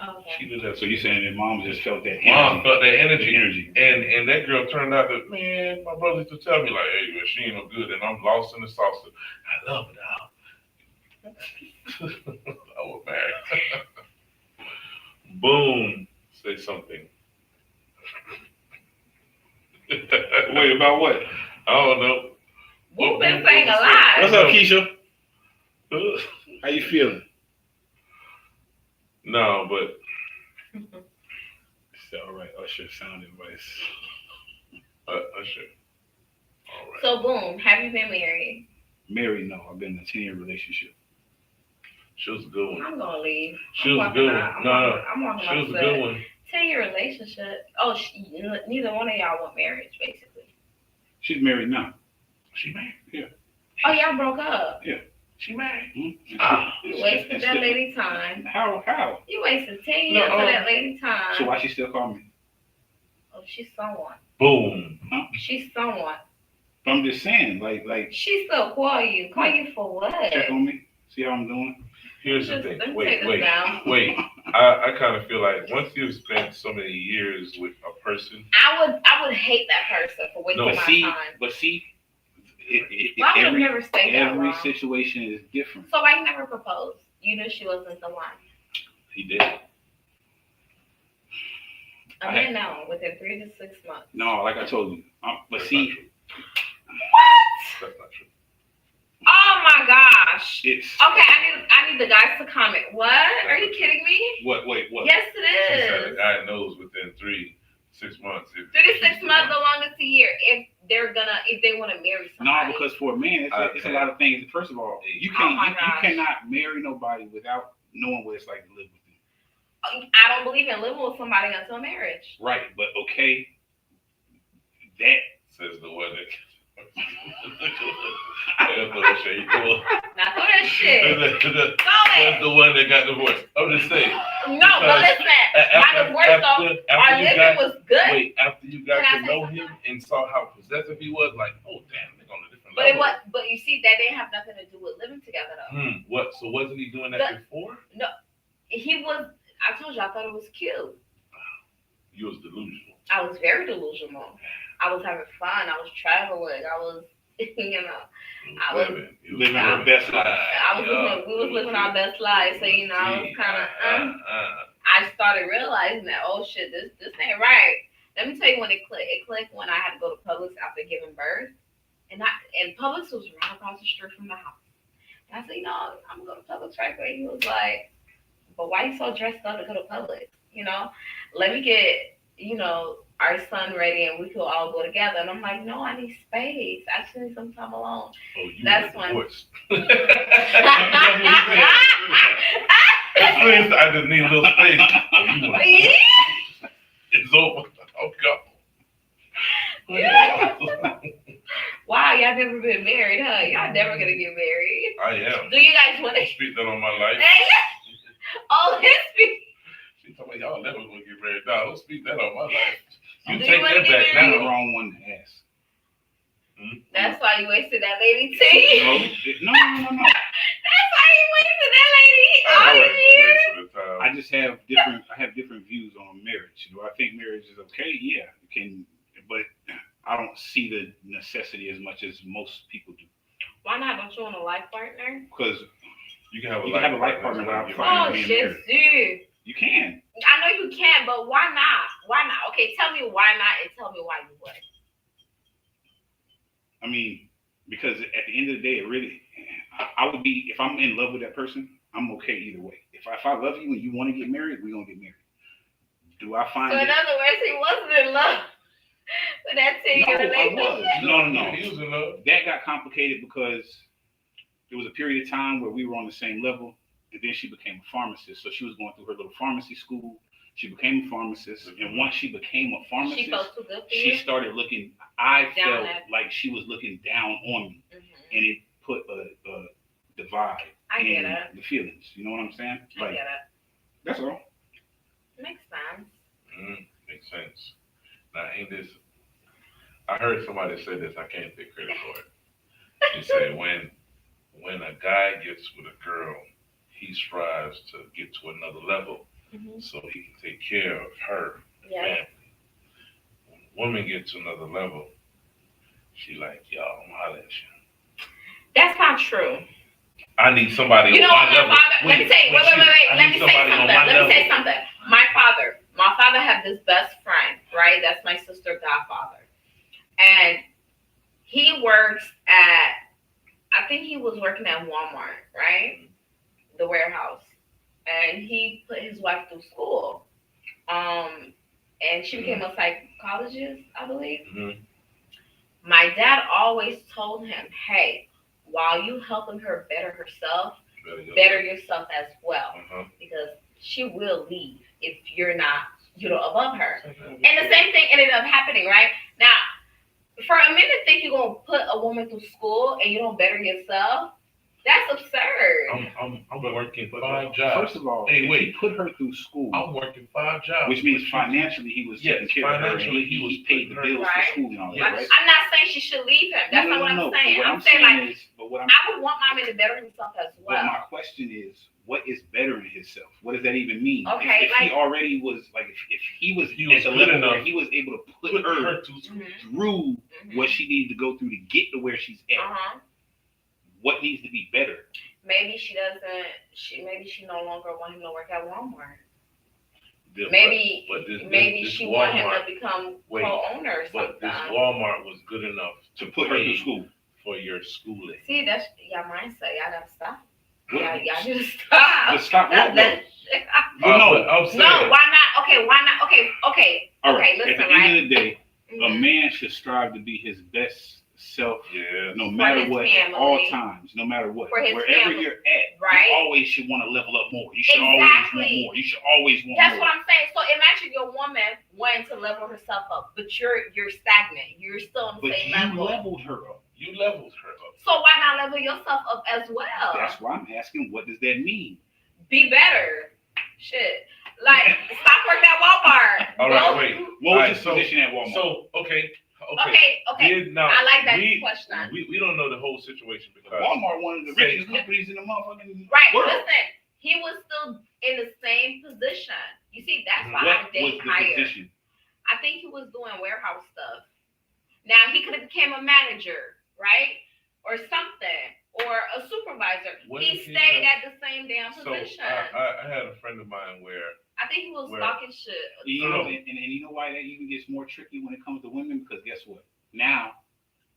Okay. She did that. So you're saying that mom just felt that Mom energy? felt that The energy. energy. And that girl turned out to, man, my brother used to tell me, like, hey, man, she ain't no good, and I'm lost in the sauce. I love it now. I was married. Boom. Say something. Wait, about what? I don't know. We've been saying a lot. What's up, Keisha? How you feeling? No, but It's all right. Usher sound advice. Usher. All right. So boom, have you been married? Married? No, I've been in a 10-year relationship. She was a good one. I'm gonna leave. She was a good one. No, I'm walking she was a off good one. 10-year relationship. Oh, neither one of y'all want marriage, basically. She's married now. She married. Oh, y'all broke up. She married. Mm-hmm. You wasted that lady time. How? You wasted 10 years No, of that lady time. So why she still call me? Oh, she's someone. Boom. She's someone. I'm just saying, like, She still call you. Call you for what? check on me, see how I'm doing. Here's the Just- thing. let me Wait. take this down. I kind of feel like once you've spent so many years with a person, I would hate that person for wasting my time. But see, Why would have never stayed that every long? situation is different. So why you never proposed? You knew she wasn't the one. he did. A man now within 3 to 6 months. No, like I told you. But That's see, not true. That's not true. Oh my gosh. it's Okay, I need the guys to comment. What? Are you kidding me? what? Wait, what? Yes, She it said a is. guy knows within 3 to 6 months. 3 to 6 months, the longest a year. If they want to marry No, somebody. because for a man, it's a lot of things. First of all, you Oh my you gosh. cannot marry nobody without knowing what it's like to live with them. I don't believe in living with somebody until marriage. Right, but okay, that Says the one that. That's what she cool. Now throw that shit. That's Throw the one that got divorced. I'm just saying. it. No, but listen. My divorce though, our you living got, was good. wait, after you got Can I to say know something? him and saw how possessive he was, like, oh damn, they're on a different But it level. but you see, that didn't have nothing to do with living together though. What? So wasn't he doing that before? He was. I told you, I thought it was cute. You was delusional. I was very delusional. I was having fun. I was traveling. I was, I was living our best life. we was living our best life. So I was kind of. I started realizing that shit, this ain't right. Let me tell you when it clicked. It clicked when I had to go to Publix after giving birth, and Publix was right across the street from the house. And I said, I'm gonna go to Publix right quick. He was like, but why you so dressed up to go to Publix? Let me get our son ready and we could all go together. And I'm like, no, I need space. I just need some time alone. Oh, you That's were when- divorced. I just need a little space. Oh, you were it's over. Oh God. Wow, y'all never been married, huh? Y'all never gonna get married. I am. Do you guys want to? Don't speak that on my life. Oh, history. She told me y'all never gonna get married. No, don't speak that on my life. You Do take you wanna that get back I'm married? the now. wrong one to ask. That's why you wasted that lady tea. No. That's why you wasted that lady all these years. I just have different views on marriage. Do I think marriage is okay? Yeah, it can, but I don't see the necessity as much as most people do. Why not? Don't you want a life partner? Because You can have a You can have a life partner without without finding Oh being shit, married. dude. you can. I know you can, but why not? Why not? Okay, tell me why not, and tell me why you would. I mean, because at the end of the day, it really, I would be, if I'm in love with that person, I'm okay either way. If I love you and you want to get married, we're going to get married. Do I find So in it? other words, he wasn't in love with that 10-year No, I relationship. was. No. He was in love. That got complicated because there was a period of time where we were on the same level, and then she became a pharmacist. So she was going through her little pharmacy school. She became a pharmacist, and once she became a pharmacist, She felt too good for she you. started looking. I Down felt at- like she was looking down on me, Mhm. and it put a divide I get in it. the feelings. You know what I'm saying? I Like get it. that's all. Makes sense. Makes sense. Now, ain't this? I heard somebody say this. I can't take credit for it. She said when a guy gets with a girl, he strives to get to another level. Mhm. so he can take care of her Yeah. family. When a woman gets to another level, she like, y'all, I'm holler at you. That's not true. I need somebody You know on what, my my level. father, let me say, wait. I Let need me say somebody on something. my Let me say level. something. My father had this best friend, right? That's my sister godfather. And he works at, I think he was working at Walmart, right? The warehouse. And he put his wife through school. And she became a psychologist, I believe. Mhm. My dad always told him, hey, while you helping her better herself, better yourself as well. Because she will leave if you're not, above her. And the same thing ended up happening, right? Now, for a minute, think you're going to put a woman through school and you don't better yourself, that's absurd. I'm working 5 jobs. First of all, Hey, if wait. he put her through school, I'm working 5 jobs. which means financially he was taking care of her. Financially, he was paid the putting her- bills Right. for school and all that, Yes. right? I'm not saying she should leave him. That's not what I'm saying. What I'm saying, like, I would want my man to better himself as But well. my question is, what is bettering himself? What does that even mean? Okay, if like- he already was like, if he was He was at the good level where enough. he was able to put Put her her to Mhm. through Mhm. what she needed to go through to get to where she's at, Uh-huh. what needs to be better? Maybe she doesn't. Maybe she no longer want him to work at Walmart. But Maybe this she want him Walmart, to become wait, co-owner or but this something. Walmart was good enough To put her pay through school. for your schooling. See, that's y'all mindset. Y'all gotta stop. What? Y'all need to stop. But stop what, That's- But no. But I'm saying, No, why not? Okay, why not? Okay. All right. listen, At the right? end of the day, a Mhm. man should strive to be his best self, yeah, no matter his what, family. at all times, no matter what. For his Wherever family. you're at, Right. you always should want to level up more. You should always Exactly. want more. You should always want That's more. what I'm saying. So imagine your woman wanting to level herself up, but you're stagnant. You're still on the But same you level. leveled her up. you leveled her up. So why not level yourself up as well? That's why I'm asking, what does that mean? Be better. Shit. Like, stop working at Walmart. All right, Go- wait. What was Alright, his position at Walmart? So okay. Okay. Now, I like that we, question. We don't know the whole situation because Walmart, one of the Say- richest companies in the motherfucking Right. world. Listen, he was still in the same position. You see, that's why I What date was the higher. position? I think he was doing warehouse stuff. Now he could have became a manager, right? Or something. Or a supervisor. What He if he stayed just- at the same damn so position. I had a friend of mine where I think he was Where- talking shit. You know, and you know why that even gets more tricky when it comes to women? Because guess what? Now,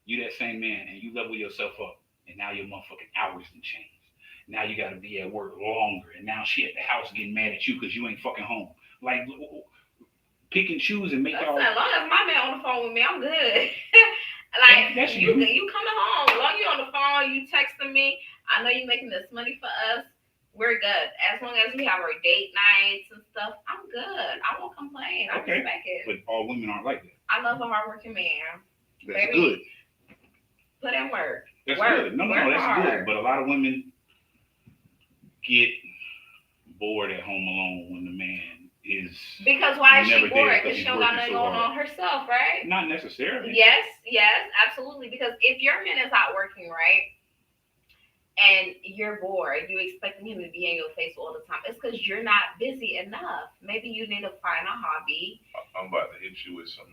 you that same man, and you level yourself up, and now your motherfucking hours done changed. Now you got to be at work longer, and now she at the house getting mad at you because you ain't fucking home. Like, pick and choose and make Listen, y'all. as long as my man on the phone with me, I'm good. Like, That's you you. coming home. As long as you on the phone, you texting me. I know you making this money for us. We're good. As long as we have our date nights and stuff, I'm good. I won't complain. I Okay. respect it. But all women aren't like that. I love a hardworking man. That's Baby. good. Put in work. That's Work. good. No, Work that's hard. good. But a lot of women get bored at home alone when the man is Because why is she Never bored? did, 'cause Because she he's don't got working nothing so going hard. on herself, right? not necessarily. Yes, absolutely. Because if your man is out working, right, and you're bored, you expecting him to be in your face all the time, it's because you're not busy enough. Maybe you need to find a hobby. I'm about to hit you with some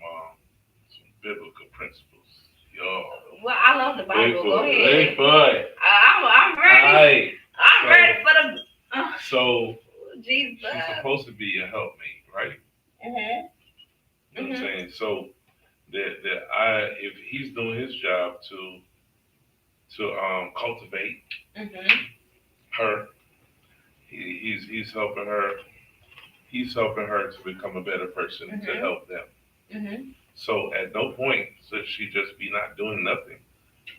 biblical principles. Yo. Well, I love the Bible. Go ahead. Bigfoot. I'm ready. Alright. I'm So- ready for the So Jesus. she's supposed to be a helpmate, right? Mhm. You know what I'm Mhm. saying? So if he's doing his job to cultivate Mhm. her, he's helping her. He's helping her to become a better person to Mhm. help them. Mhm. So at no point should she just be not doing nothing.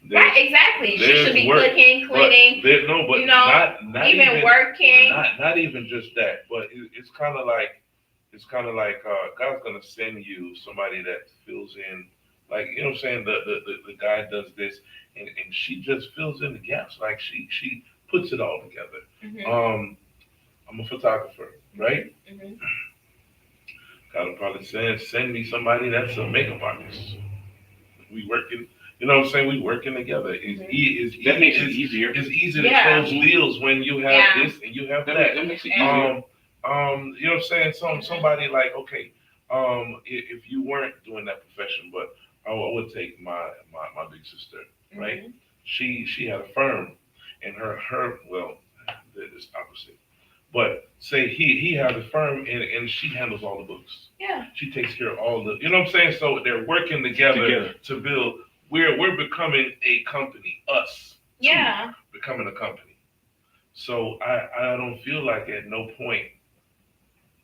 Right. Exactly. She there's should be work, cooking, cleaning, But you know, not even working. Not even just that, but it's kind of like God's gonna send you somebody that fills in, like, you know what I'm saying, the guy does this and she just fills in the gaps, like she puts it all together. Mhm. I'm a photographer, right? Mhm. God will probably send me somebody that's a makeup artist. We working, you know what I'm saying? We working together. That makes it easier. It's easy to Yeah. close deals when you have Yeah. this and you have That that. makes it Yeah. easier. You know what I'm saying? Somebody like, okay, if you weren't doing that profession, but I would take my big sister, right? She had a firm, and her well, it's opposite. But say he has a firm, and she handles all the books. Yeah. She takes care of all the, you know what I'm saying? So they're working together to build. We're becoming a company, us. Yeah. Becoming a company. So I don't feel like at no point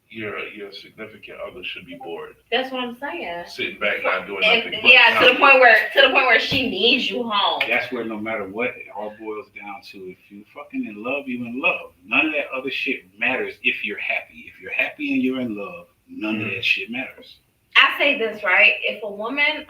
your significant other should be bored, That's what I'm saying. sitting back not doing And, nothing. yeah, to the point where she needs you home. That's where no matter what, it all boils down to if you fucking in love, you in love. None of that other shit matters if you're happy. If you're happy and you're in love, none of that shit matters. I say this, right? If a woman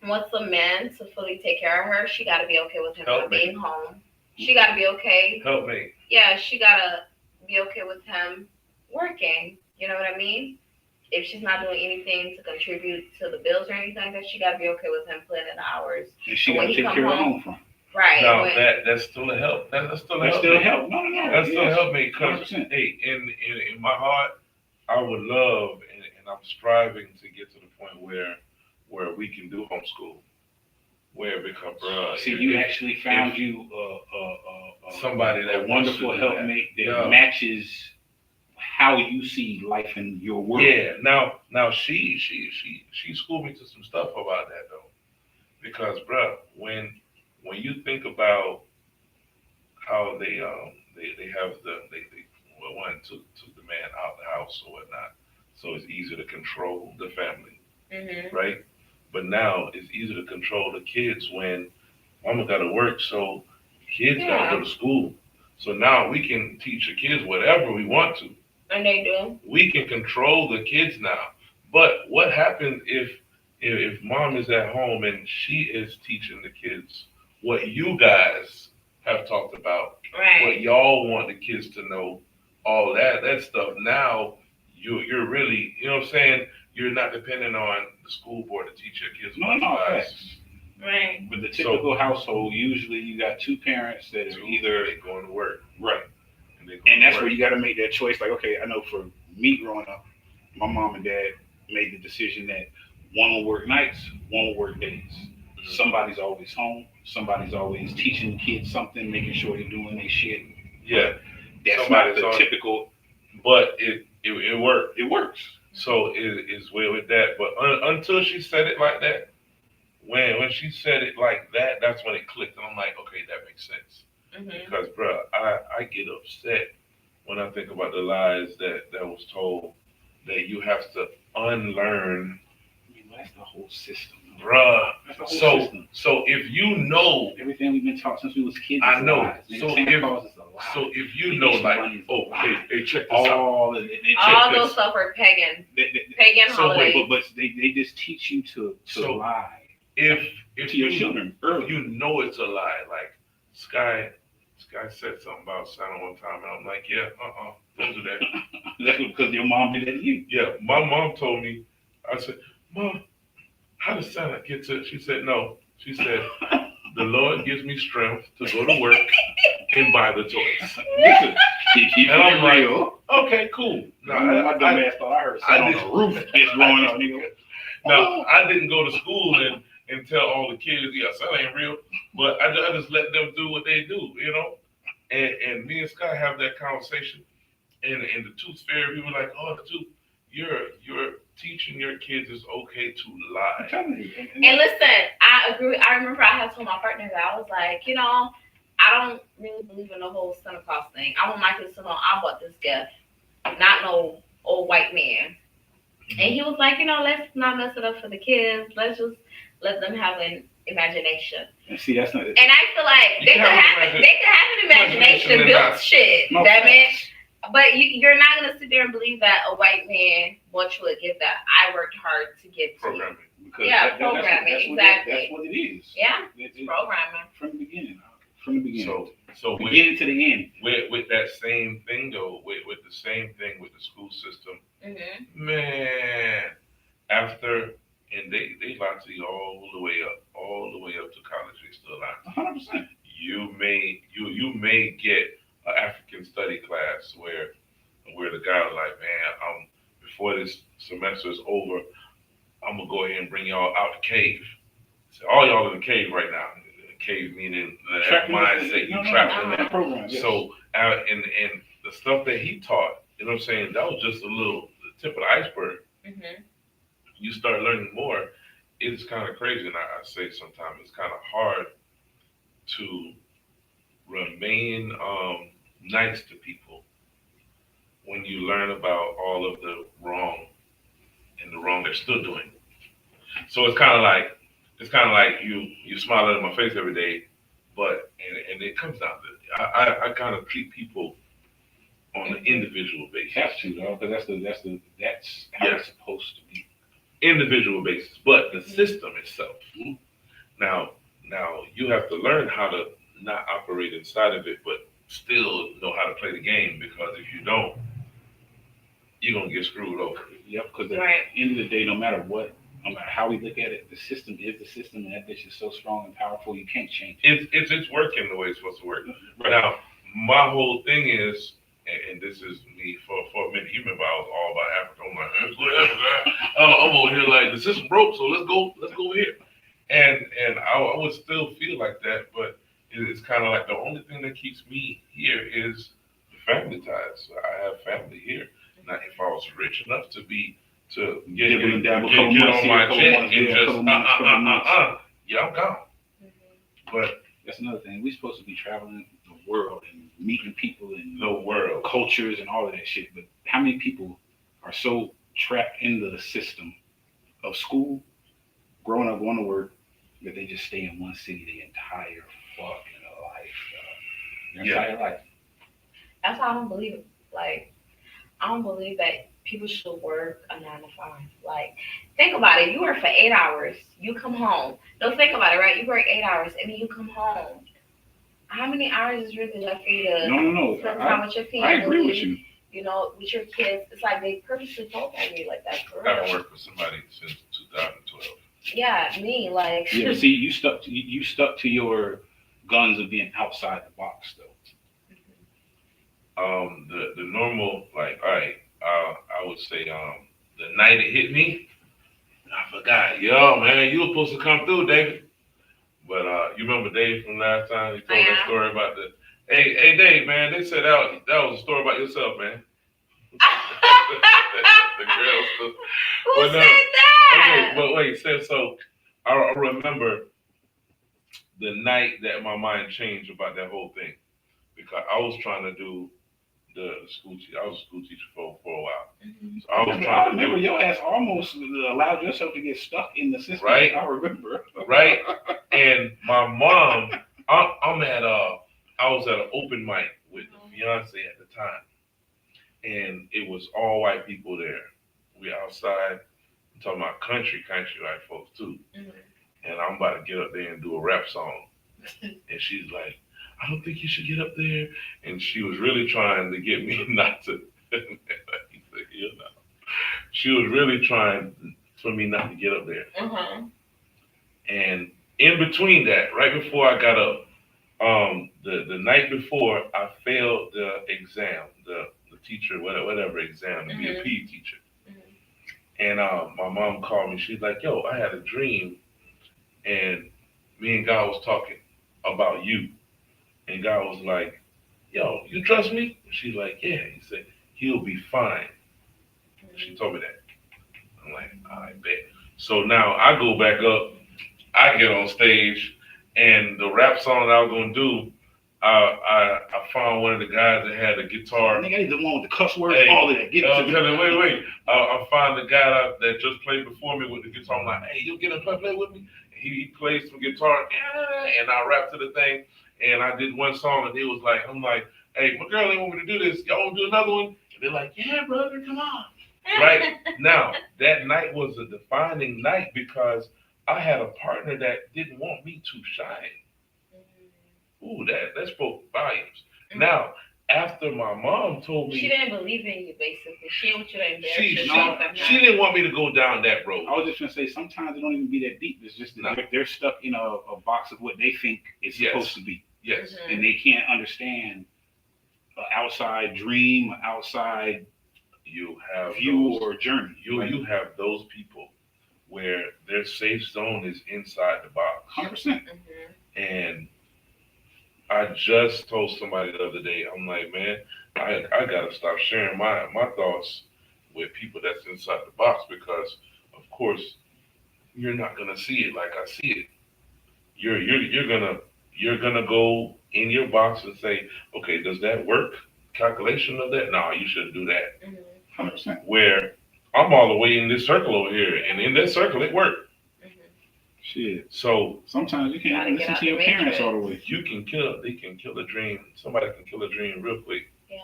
wants a man to fully take care of her, she got to be okay with him not being home. She got to be okay. Help me. Yeah, she got to be okay with him working. You know what I mean? If she's not doing anything to contribute to the bills or anything like that, she got to be okay with him putting in the hours. And she got to take care of her home from. Right. No, that's still a help. That's still a help. No. That's still a help me because hey, in my heart, I would love and I'm striving to get to the point where we can do homeschool, where it become See, you actually found you somebody that wonderful helpmate that matches how you see life in your world. Yeah. Now she schooled me to some stuff about that though, because bruh, when you think about how they have they took the man out the house or whatnot, so it's easy to control the family, right? But now it's easy to control the kids when mama got to work, so kids got to go to school. So now we can teach the kids whatever we want to. And they do. We can control the kids now. But what happens if mom is at home and she is teaching the kids what you guys have talked about, right? What y'all want the kids to know, all that stuff. Now you're really, you know what I'm saying? You're not depending on the school board to teach your kids. Right. With the typical household, usually you got two parents that are either going to work, right, and that's where you got to make that choice. Like, okay, I know for me growing up, my mom and dad made the decision that one will work nights, one will work days. Somebody's always home. Somebody's always teaching the kids something, making sure they're doing their shit. Yeah, that's not the typical. But it worked. It works. So it's well with that. But until she said it like that, when she said it like that, that's when it clicked, and I'm like, okay, that makes sense. Because, bro, I get upset when I think about the lies that was told, that you have to unlearn. I mean, that's the whole system, bruh. System. So if you know everything we've been taught since we was kids, I know. Lies. So if you know, like, oh, hey, check this out. All those stuff are pagan. Pagan holidays. But they just teach you to lie. If to your children early, you know it's a lie. Like Sky said something about Santa one time, and I'm like, yeah, don't do that. That's because your mom did that to you. Yeah, my mom told me. I said, Mom, how does Santa get to? She said, no. She said, the Lord gives me strength to go to work and buy the toys. And I'm like, okay, cool. Now, my dumb ass thought I heard Santa on the roof just growing up, nigga. Now, I didn't go to school and tell all the kids, yeah, Santa ain't real. But I just let them do what they do, you know? And me and Scott have that conversation. And the Tooth Fairy, we were like, oh, the Tooth, you're teaching your kids it's okay to lie. And listen, I agree. I remember I had told my partner that I was like, I don't really believe in the whole Santa Claus thing. I want my kids to know I bought this gift, not no old white man. And he was like, let's not mess it up for the kids. Let's just let them have an imagination. See, that's not it. And I feel like they could have an imagination and build shit. No, damn it. But you're not gonna sit there and believe that a white man bought you a gift that I worked hard to get to you. Programming. Exactly. That's what it is. Yeah, it's programming. From the beginning. So beginning to the end. With that same thing though, with the same thing with the school system, man, after and they lie to you all the way up to college, they still lie. 100%. You may get an African study class where, where the guy was like, man, before this semester is over, I'm gonna go ahead and bring y'all out the cave. So all y'all in the cave right now. The cave meaning that mindset, you trapped in that program. Yes. So and the stuff that he taught, you know what I'm saying, that was just the tip of the iceberg. Mm-hmm. You start learning more, it's kind of crazy. And I say sometimes it's kind of hard to remain nice to people when you learn about all of the wrong they're still doing. So it's kind of like you smiling in my face every day, but and it comes down to I kind of treat people on an individual basis. Have to, though, because that's how it's supposed to be. Individual basis, but the system itself. Now you have to learn how to not operate inside of it, but still know how to play the game, because if you don't, you're gonna get screwed over. Yep, because at the end of the day, no matter how we look at it, the system is the system, and that bitch is so strong and powerful, you can't change it. It's working the way it's supposed to work. Right. Now, my whole thing is, and this is me for a minute. You remember I was all about Africa. I'm like, let's go to Africa. I'm over here like the system broke, so let's go over here. And I would still feel like that, but it's kind of like the only thing that keeps me here is the family ties. I have family here. Now, if I was rich enough to get on my jet and just yeah, I'm gone. But that's another thing. We're supposed to be traveling the world and meeting people and the world, cultures and all of that shit. But how many people are so trapped into the system of school, growing up, going to work, that they just stay in one city their entire fucking life, their entire life? That's why I don't believe it. Like, I don't believe that people should work a 9 to 5. Like, think about it. You work for 8 hours. You come home. No, think about it, right? You work 8 hours and then you come home. How many hours is really left for you to spend time with your family? I agree with you. You know, with your kids. It's like they purposely told me like that. For real. I've worked with somebody since 2012. Yeah, me, like. Yeah, see, you stuck to your guns of being outside the box, though. The normal, like, all right, I would say the night it hit me, I forgot. Yo, man, you were supposed to come through, David. But you remember Dave from last time? He told that story about hey, Dave, man, they said that was a story about yourself, man. The girl stuff. Who said that? Okay, but wait, so I remember the night that my mind changed about that whole thing, because I was trying to do the school teacher. I was a school teacher for a while. Mm-hmm. So I remember your ass almost allowed yourself to get stuck in the system. Right. I remember. Right. And my mom, I was at an open mic with the fiance at the time, and it was all white people there. We outside. I'm talking about country white folks too. Mm-hmm. And I'm about to get up there and do a rap song, and she's like, I don't think you should get up there. And she was really trying to get me not to. She was really trying for me not to get up there. Mm-hmm. And in between that, right before I got up, the night before, I failed the exam, the teacher, whatever exam, to be a PE teacher. Mm-hmm. And my mom called me. She's like, yo, I had a dream, and me and God was talking about you. And God was like, yo, you trust me? And she's like, yeah. He said, he'll be fine. She told me that. I'm like, I bet. So now I go back up, I get on stage, and the rap song that I was going to do, I found one of the guys that had a guitar. I think the one with the cuss words, all of that. Wait. I found the guy that just played before me with the guitar. I'm like, hey, you get up and play with me? And he played some guitar, and I rapped to the thing. And I did one song, and he was like, I'm like, hey, my girl ain't want me to do this. Y'all want to do another one? And they're like, yeah, brother, come on. Right? Now, that night was a defining night because I had a partner that didn't want me to shine. Ooh, that spoke volumes. Mm-hmm. Now, after my mom told me... She didn't believe in you, basically. She didn't want you to embarrass yourself. She didn't want me to go down that road. I was just going to say, sometimes it don't even be that deep. It's just that they're stuck in a box of what they think it's supposed to be. Yes. Mm-hmm. And they can't understand outside dream, an outside You have view those, or journey. you have those people where their safe zone is inside the box. 100%. And I just told somebody the other day, I'm like, man, I gotta stop sharing my thoughts with people that's inside the box because of course you're not gonna see it like I see it. You're gonna go in your box and say, okay, does that work? Calculation of that? No, you shouldn't do that. 100%. Where I'm all the way in this circle over here, and in that circle it worked. Shit. So Sometimes you can't Gotta even get listen out to your the parents matrix. all the way. they can kill a dream. Somebody can kill a dream real quick. Yeah,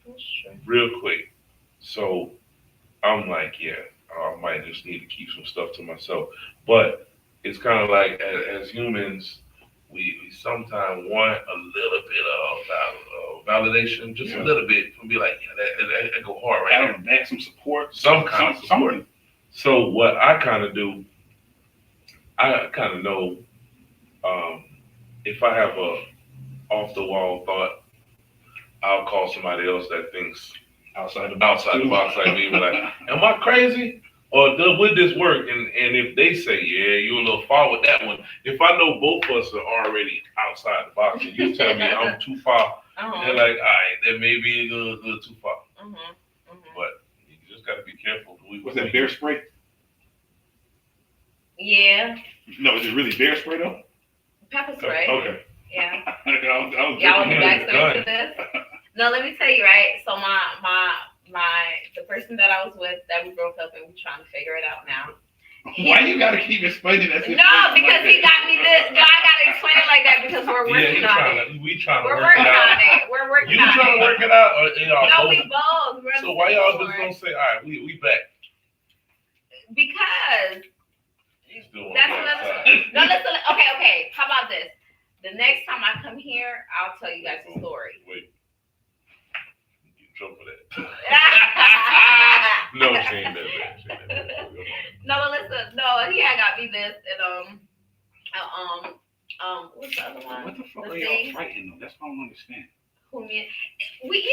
that's true. Real quick. So I'm like, yeah, I might just need to keep some stuff to myself. But it's kind of like as humans, we sometimes want a little bit of validation, just a little bit, and be like, yeah, that go hard right Have them back, some support. Some kind of support. Something. So what I kind of do, I kind of know if I have a off the wall thought, I'll call somebody else that thinks Outside the box like me, be like, am I crazy? Or would this work? And if they say, yeah, you're a little far with that one. If I know both of us are already outside the box and you tell me I'm too far, they're like, all right, that may be a little too far. But you just got to be careful. What's that, bear spray? Yeah, No, is it really bear spray though? pepper spray. Okay. Yeah. I was Y'all want me Gun. to backstory to this? No, let me tell you, right? So the person that I was with, that we broke up and we're trying to figure it out now. Why you gotta keep explaining that? No, because he got me this. No, I gotta explain it like that because we're working on it. We trying to We're work working it out. on it. We're working You on trying to it. work it out, or y'all No, both? we both. We're on So the why same y'all board. just don't say, all right, we back? Because You still want that's to another. outside. No, listen. Okay. How about this? The next time I come here, I'll tell you guys the story. Wait. You in trouble for that. No, she ain't that. No, but listen. No, he had got me this and what's the other one? What the fuck The are thing. y'all fighting though? That's what I don't understand. We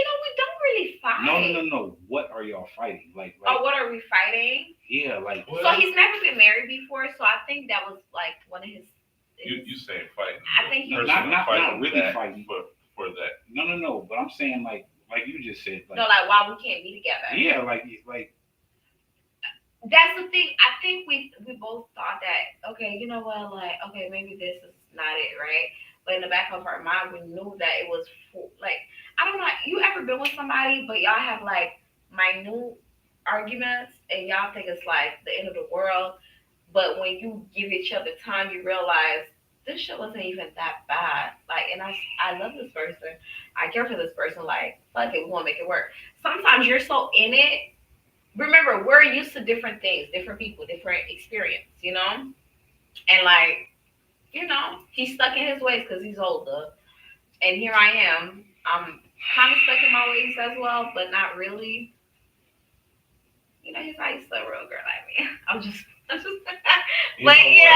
don't really fight. No. What are y'all fighting? Like Oh, what are we fighting? yeah, like So he's never been married before, so I think that was like one of his. You saying fighting? I think he- Personal not fighting really back fighting. for that. No. But I'm saying like you just said, like No, like why we can't be together. yeah, like That's the thing. I think we both thought that, okay, you know what, like, okay, maybe this is not it, right? But in the back of our mind, we knew that it was like, I don't know, you ever been with somebody, but y'all have like minute arguments and y'all think it's like the end of the world, but when you give each other time, you realize this shit wasn't even that bad. Like, and I love this person. I care for this person. Like, fuck it, we want to make it work. Sometimes you're so in it. Remember, we're used to different things, different people, different experience, you know? And like, you know, he's stuck in his ways because he's older. And here I am. I'm kind of stuck in my ways as well, but not really. You know, he's like, he's still a real girl like me. I'm just You but know yeah.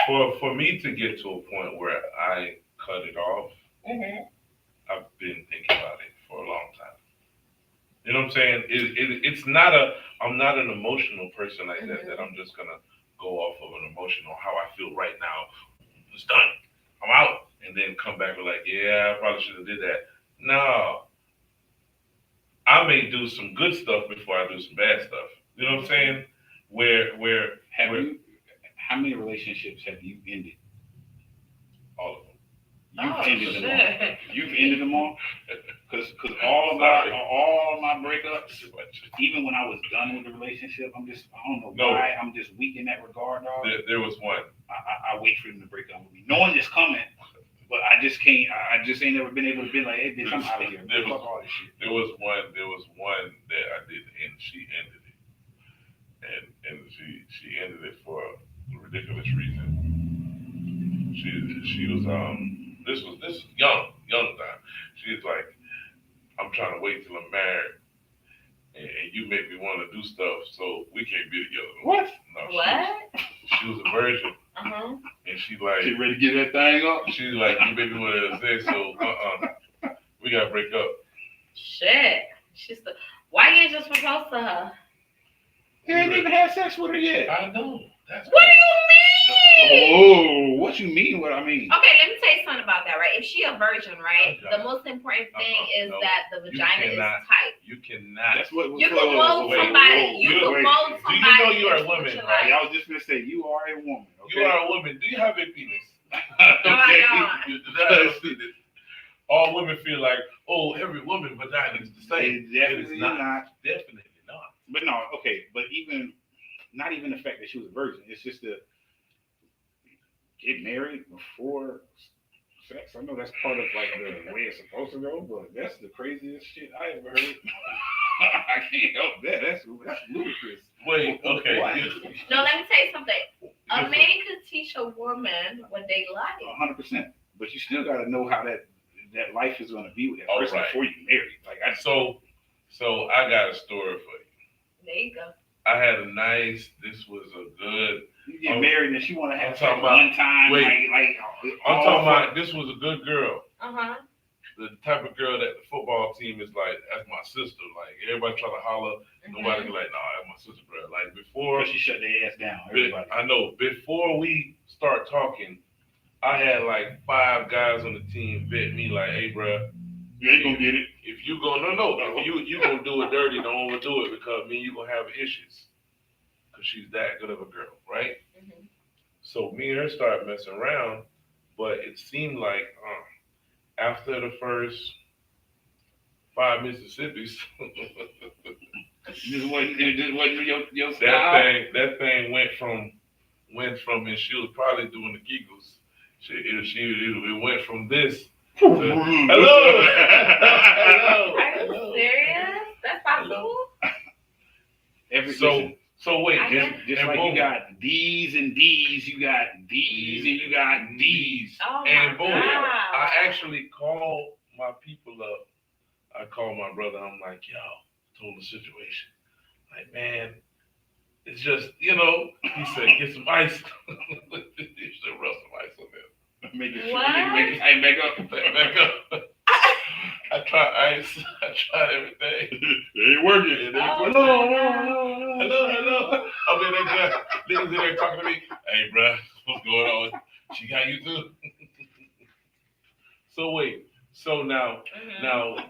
what? For me to get to a point where I cut it off, Mm-hmm. I've been thinking about it for a long time. You know what I'm saying? It's not I'm not an emotional person like that I'm just gonna go off of an emotional how I feel right now. It's done. I'm out. And then come back and like, yeah, I probably should have did that. No. I may do some good stuff before I do some bad stuff. You know what I'm saying? How many relationships have you ended? All of them. You've ended them all. Shit. You've ended them all? Because all of my breakups, even when I was done with the relationship, I don't know why, I'm just weak in that regard, dog. There was one. I wait for them to break up with me. Knowing it's coming, but I just can't, I just ain't never been able to be like, hey, bitch, I'm out of here. Fuck all this shit. There was one that I did, and she ended it, and she ended it for a ridiculous reason. She was this was young time. She was like, I'm trying to wait till I'm married, and you make me want to do stuff, so we can't be together. What? No, What? She was a virgin, Uh-huh. and she like. She ready to get that thing up? She's like, you baby want to say so, gotta break up. Shit. Why you ain't just propose to her? You ain't even had sex with her yet. I know. That's What do you mean? Oh, what you mean? What I mean? Okay, let me tell you something about that, right? If she a virgin, right, Okay. the most important thing is No. that the vagina is cannot. tight. You cannot. That's what. You can mold wait, somebody. You can wait. mold Do you somebody. know you are a into what woman, you right? like. I was just gonna say you are a woman. Okay? You are a woman. Do you have a penis? God. All women feel like, oh, every woman vagina is the same. Definitely It is not. Definitely not. But no, okay. But not even the fact that she was a virgin. It's just the get married before sex. I know that's part of like the way it's supposed to go, but that's the craziest shit I ever heard. I can't help that. That's ludicrous. Wait, okay. Why? No, let me tell you something. A man could teach a woman what they like. 100%. But you still got to know how that life is going to be with that All person right. before you marry. Like So I got a story for you. There you go. I had a nice. This was a good. you get married and she want to have I'm sex talking about- one time. wait. like I'm all talking for- about. This was a good girl. Uh-huh. The type of girl that the football team is like. That's my sister. Like everybody try to holler. Nobody be like, nah, that's my sister, bro. Like before. Because she shut their ass down. Everybody. I know. Before we start talking, I had like 5 guys on the team bet me like, hey, bro, You ain't gonna get it. if you go, no, if you gonna do it dirty, don't overdo it because me and you gonna have issues. Cause she's that good of a girl, right? Mhm. So me and her started messing around, but it seemed like after the first 5 Mississippis, This wasn't your style. that thing went from, and she was probably doing the giggles. It went from this. Hello. Are you serious? That's possible? So wait, Just and like boom. you got D's and D's, you got D's and you got D's. Oh, And boom, my God. I actually called my people up. I called my brother. I'm like, yo, told the situation. Like, man, it's just, He said, get some ice. He said, rub some ice on there. Make it What? tighten back up. Back up. I tried ice. I tried everything. It ain't working. And Oh, hello. I'm in there, niggas in there talking to me. Hey, bro, what's going on? She got you too. So wait. So now,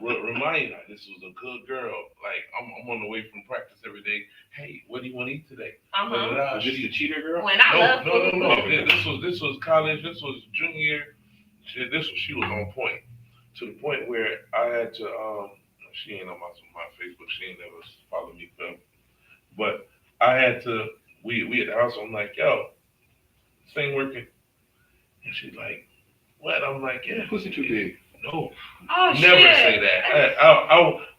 remind her, this was a good girl. Like I'm on the way from practice every day. Hey, what do you want to eat today? Uh-huh. Was this the cheater girl? When I love food. No. This was college. This was junior year. She was on point. To the point where I had to she ain't on my Facebook. She ain't never followed me, but I had to. We at the house. I'm like, yo, this ain't working. And she's like, what? I'm like, yeah. Pussy too big. No, Oh, never shit. say that.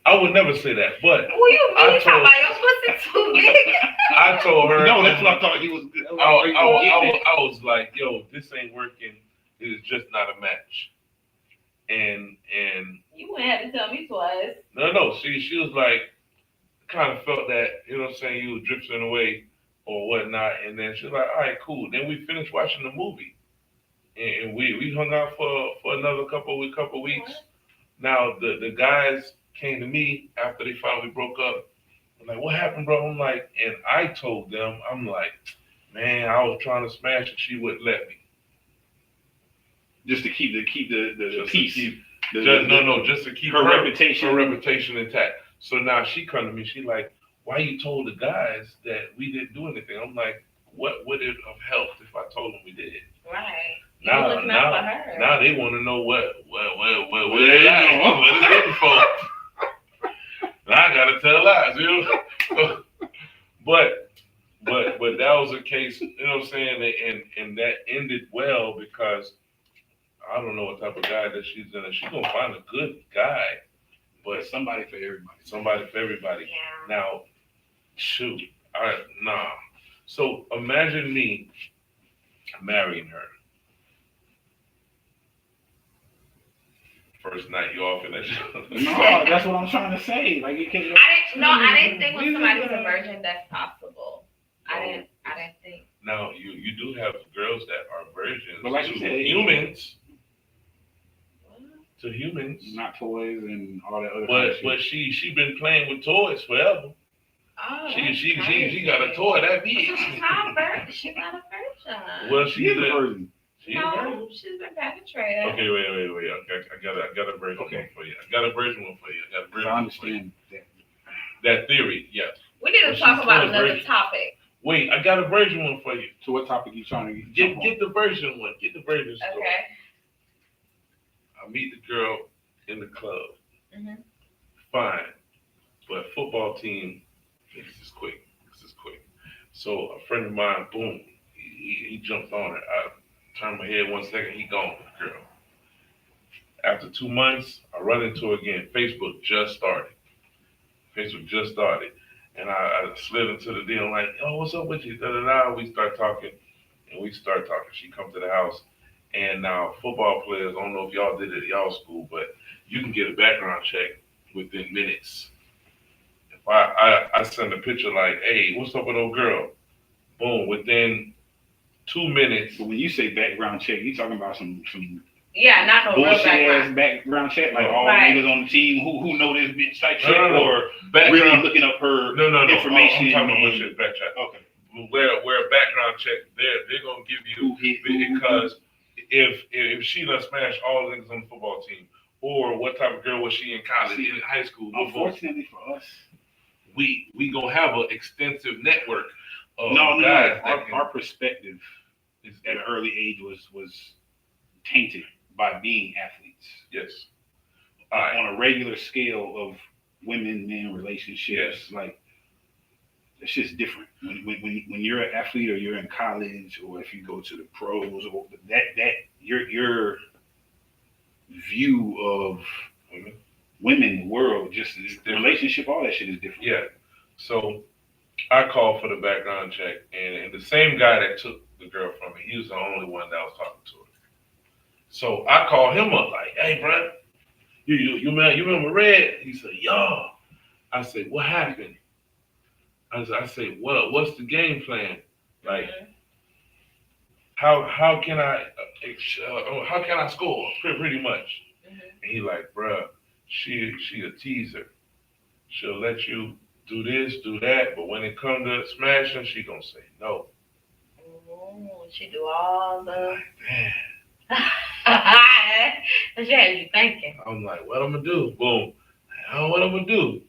I would never say that. But Who you I mean talking about your pussy too big? I told her. No, that's what I thought he was. I was like, yo, this ain't working. It is just not a match. And You wouldn't have to tell me twice. no. She was like, kind of felt that, you know what I'm saying, you was drifting away or whatnot. And then she was like, all right, cool. Then we finished watching the movie. And we hung out for another couple weeks. What? Now the guys came to me after they finally broke up. I'm like, what happened, bro? I'm like, and I told them, I'm like, man, I was trying to smash and she wouldn't let me. Just to keep the peace. Just to keep her reputation. Her reputation intact. So now she come to me, she like, why you told the guys that we didn't do anything? I'm like, what would it have helped if I told them we did? Right. Now looking out for her. Now they want to know what they like, what it's looking for. Now I gotta tell lies, But that was a case, you know what I'm saying, and that ended well because I don't know what type of guy that she's in. She's gonna find a good guy, but somebody for everybody. Somebody for everybody. Yeah. Now, shoot, nah. So imagine me marrying her. First night you off and that shit. No, that's what I'm trying to say. Like you can't. I didn't think when somebody's a virgin that's possible. I didn't think. Now you do have girls that are virgins. But like you said, humans. to humans. not toys and all that other kind But of shit. but she been playing with toys forever. Oh, She got a toy that big. She's not a virgin. She's not a virgin. Well, She is a virgin. She a virgin. No, she's been penetrated. Okay, wait. Okay, I got a virgin Okay. one for you. I got a virgin one for you. I understand that. That theory, yes. We need to But talk she's about still a another virgin. topic. Wait, I got a virgin one for you. So what topic you trying to get? Get the virgin one. Get the virgin story. Okay. I meet the girl in the club. Mhm. Fine. But football team, this is quick. So a friend of mine, boom, he jumped on it. I turned my head 1 second, he gone with the girl. After 2 months, I run into her again. Facebook just started. And I slid into the deal like, oh, what's up with you? We start talking. She comes to the house. And now football players, I don't know if y'all did it at y'all school, but you can get a background check within minutes. If I send a picture like, hey, what's up with old girl? Boom, within 2 minutes. But when you say background check, you talking about some Yeah, not no real bullshit background. ass background check, like all Right. niggas on the team who know this bitch type shit, No. or really Background, looking up her no. information. I'm talking about and- bullshit back check. Okay. Where a background check, they're gonna give you Who hit who? because if she done smashed all the niggas on the football team, or what type of girl was she in college, in high school? Unfortunately for us, We gonna have an extensive network of no. guys that Our perspective at an early age was tainted by being athletes. yes. All right. On a regular scale of women men relationships, Yes. like it's just different when you're an athlete or you're in college or if you go to the pros or that your view of women, the world, just different. relationship, all that shit is different. Yeah. So I called for the background check, and the same guy that took the girl from me, he was the only one that was talking to her. So I called him up like, hey, bro, you remember Red? He said, yo. I said, what happened? I said, what's the game plan? Like, how can I score? Pretty much. Mhm. And he like, bruh, she a teaser. She'll let you do this, do that, but when it comes to smashing, she gonna say no. Ooh, she do all the. Man, She had you thinking. I'm like, what I'm gonna do? Boom. I don't know what I'm gonna do.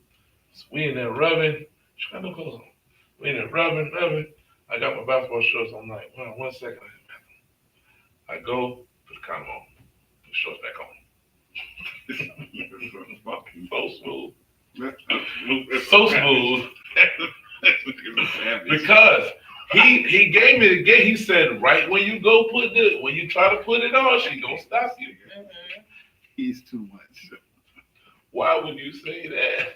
So we in there rubbing. She got no clothes on. We in there rubbing. I got my basketball shorts. I'm like, well, 1 second. I go, put the condom on, put the shorts back on. So smooth. So smooth. Because he gave me the gate. He said, right when you try to put it on, she gonna stop you. Mhm. He's too much. Why would you say that?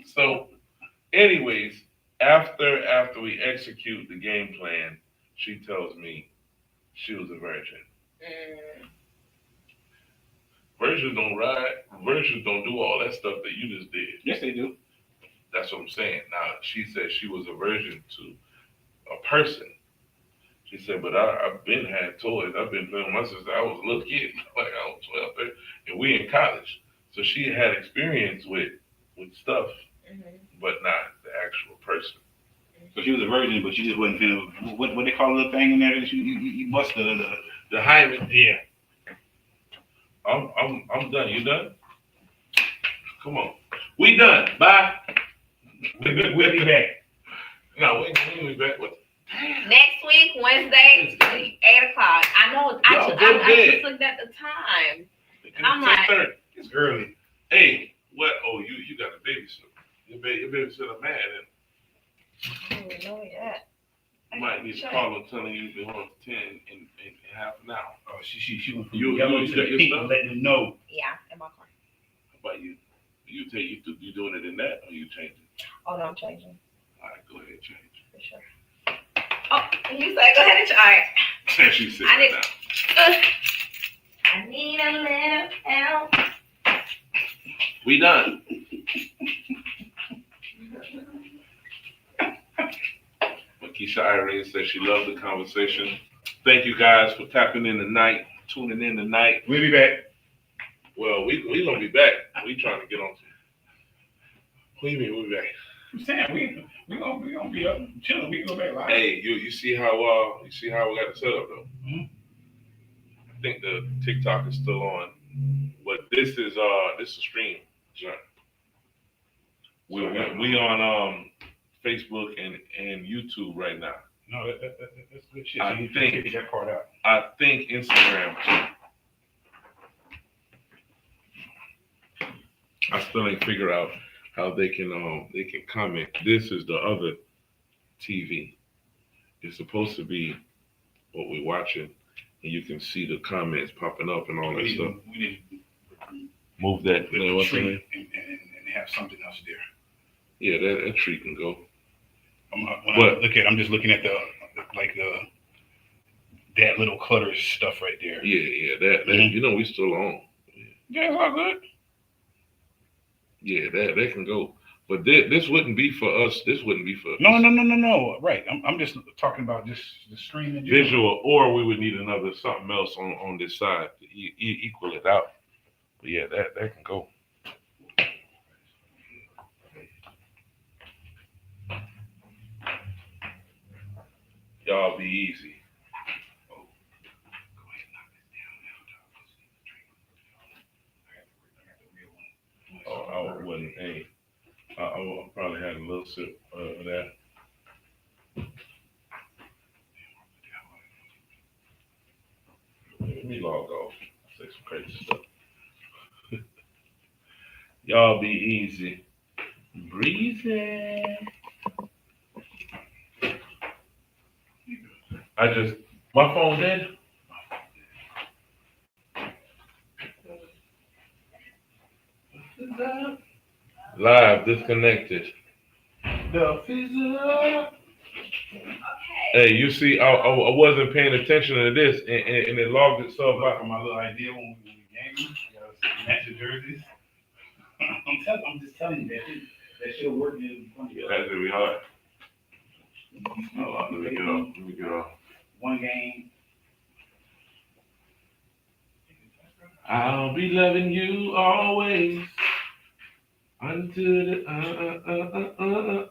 So, anyways, after we execute the game plan, she tells me she was a virgin. Mm. Virgins don't ride. Virgins don't do all that stuff that you just did. Yes, they do. That's what I'm saying. Now, she said she was a virgin to a person. She said, but I've been had toys. I've been playing with my sister. I was a little kid, like I was 12, 13, and we in college. So she had experience with stuff, Mhm. but not the actual person. So she was a virgin, but you just wasn't finna. What they call a little thing in there that you bust the. The hymen. Yeah. I'm done. You done? Come on. We done. Bye. We'll be back. No, we ain't be back. What? Next week, Wednesday, 8 o'clock. I know. I Y'all just, go to I bed. just looked at the time. I'm It's like- 10:30. It's early. Hey, what? Oh, you got a babysitter. Your babysitter mad, and I don't even know yet. you might need to call them telling you you've been home for 10 in half an hour. Oh, she went from You yellow got to the your pink, stuff? letting them know. Yeah, in my car. How about you? You doing it in that, or you changing? Oh, no, I'm changing All right, go ahead, change. for sure. Oh, you say go ahead and try. She said I need- now. I need a little help. We done. Keisha Irene says she loved the conversation. Thank you guys for tapping in tonight, tuning in tonight. We'll be back. Well, we gonna be back. We trying to get on. What do you mean we'll be back? I'm saying we gonna be up chilling. We can go back live. Hey, you see how we got it set up though. Mhm. I think the TikTok is still on, but this is a stream. John. We on Facebook and YouTube right now. No, that's good shit. I So you think- figure that part out. I think Instagram. I still ain't figure out how they can comment. This is the other TV. It's supposed to be what we're watching, and you can see the comments popping up and all that stuff. We need Move that. to What's the tree name? and have something else there. Yeah, that tree can go. I'm just looking at that little clutter stuff right there. Yeah, that Mhm. you know we still on. Yeah, it's all good. Yeah, that can go. But this wouldn't be for us. This wouldn't be for No. Right. I'm just talking about just the stream and visual, or we would need another something else on this side to equal it out. But yeah, that can go. Y'all be easy. Oh, I wasn't. Hey, I probably had a little sip of that. Let me log off. Say some crazy stuff. Y'all be easy. Breezy. My phone dead. Live disconnected. The fizzer. Okay. Hey, you see, I wasn't paying attention to this, and it logged itself But out. for my little idea when we game, match the jerseys. I'm just telling you that shit'll work. That's gonna be hard. Hold on, let me get off. One game. I'll be loving you always until the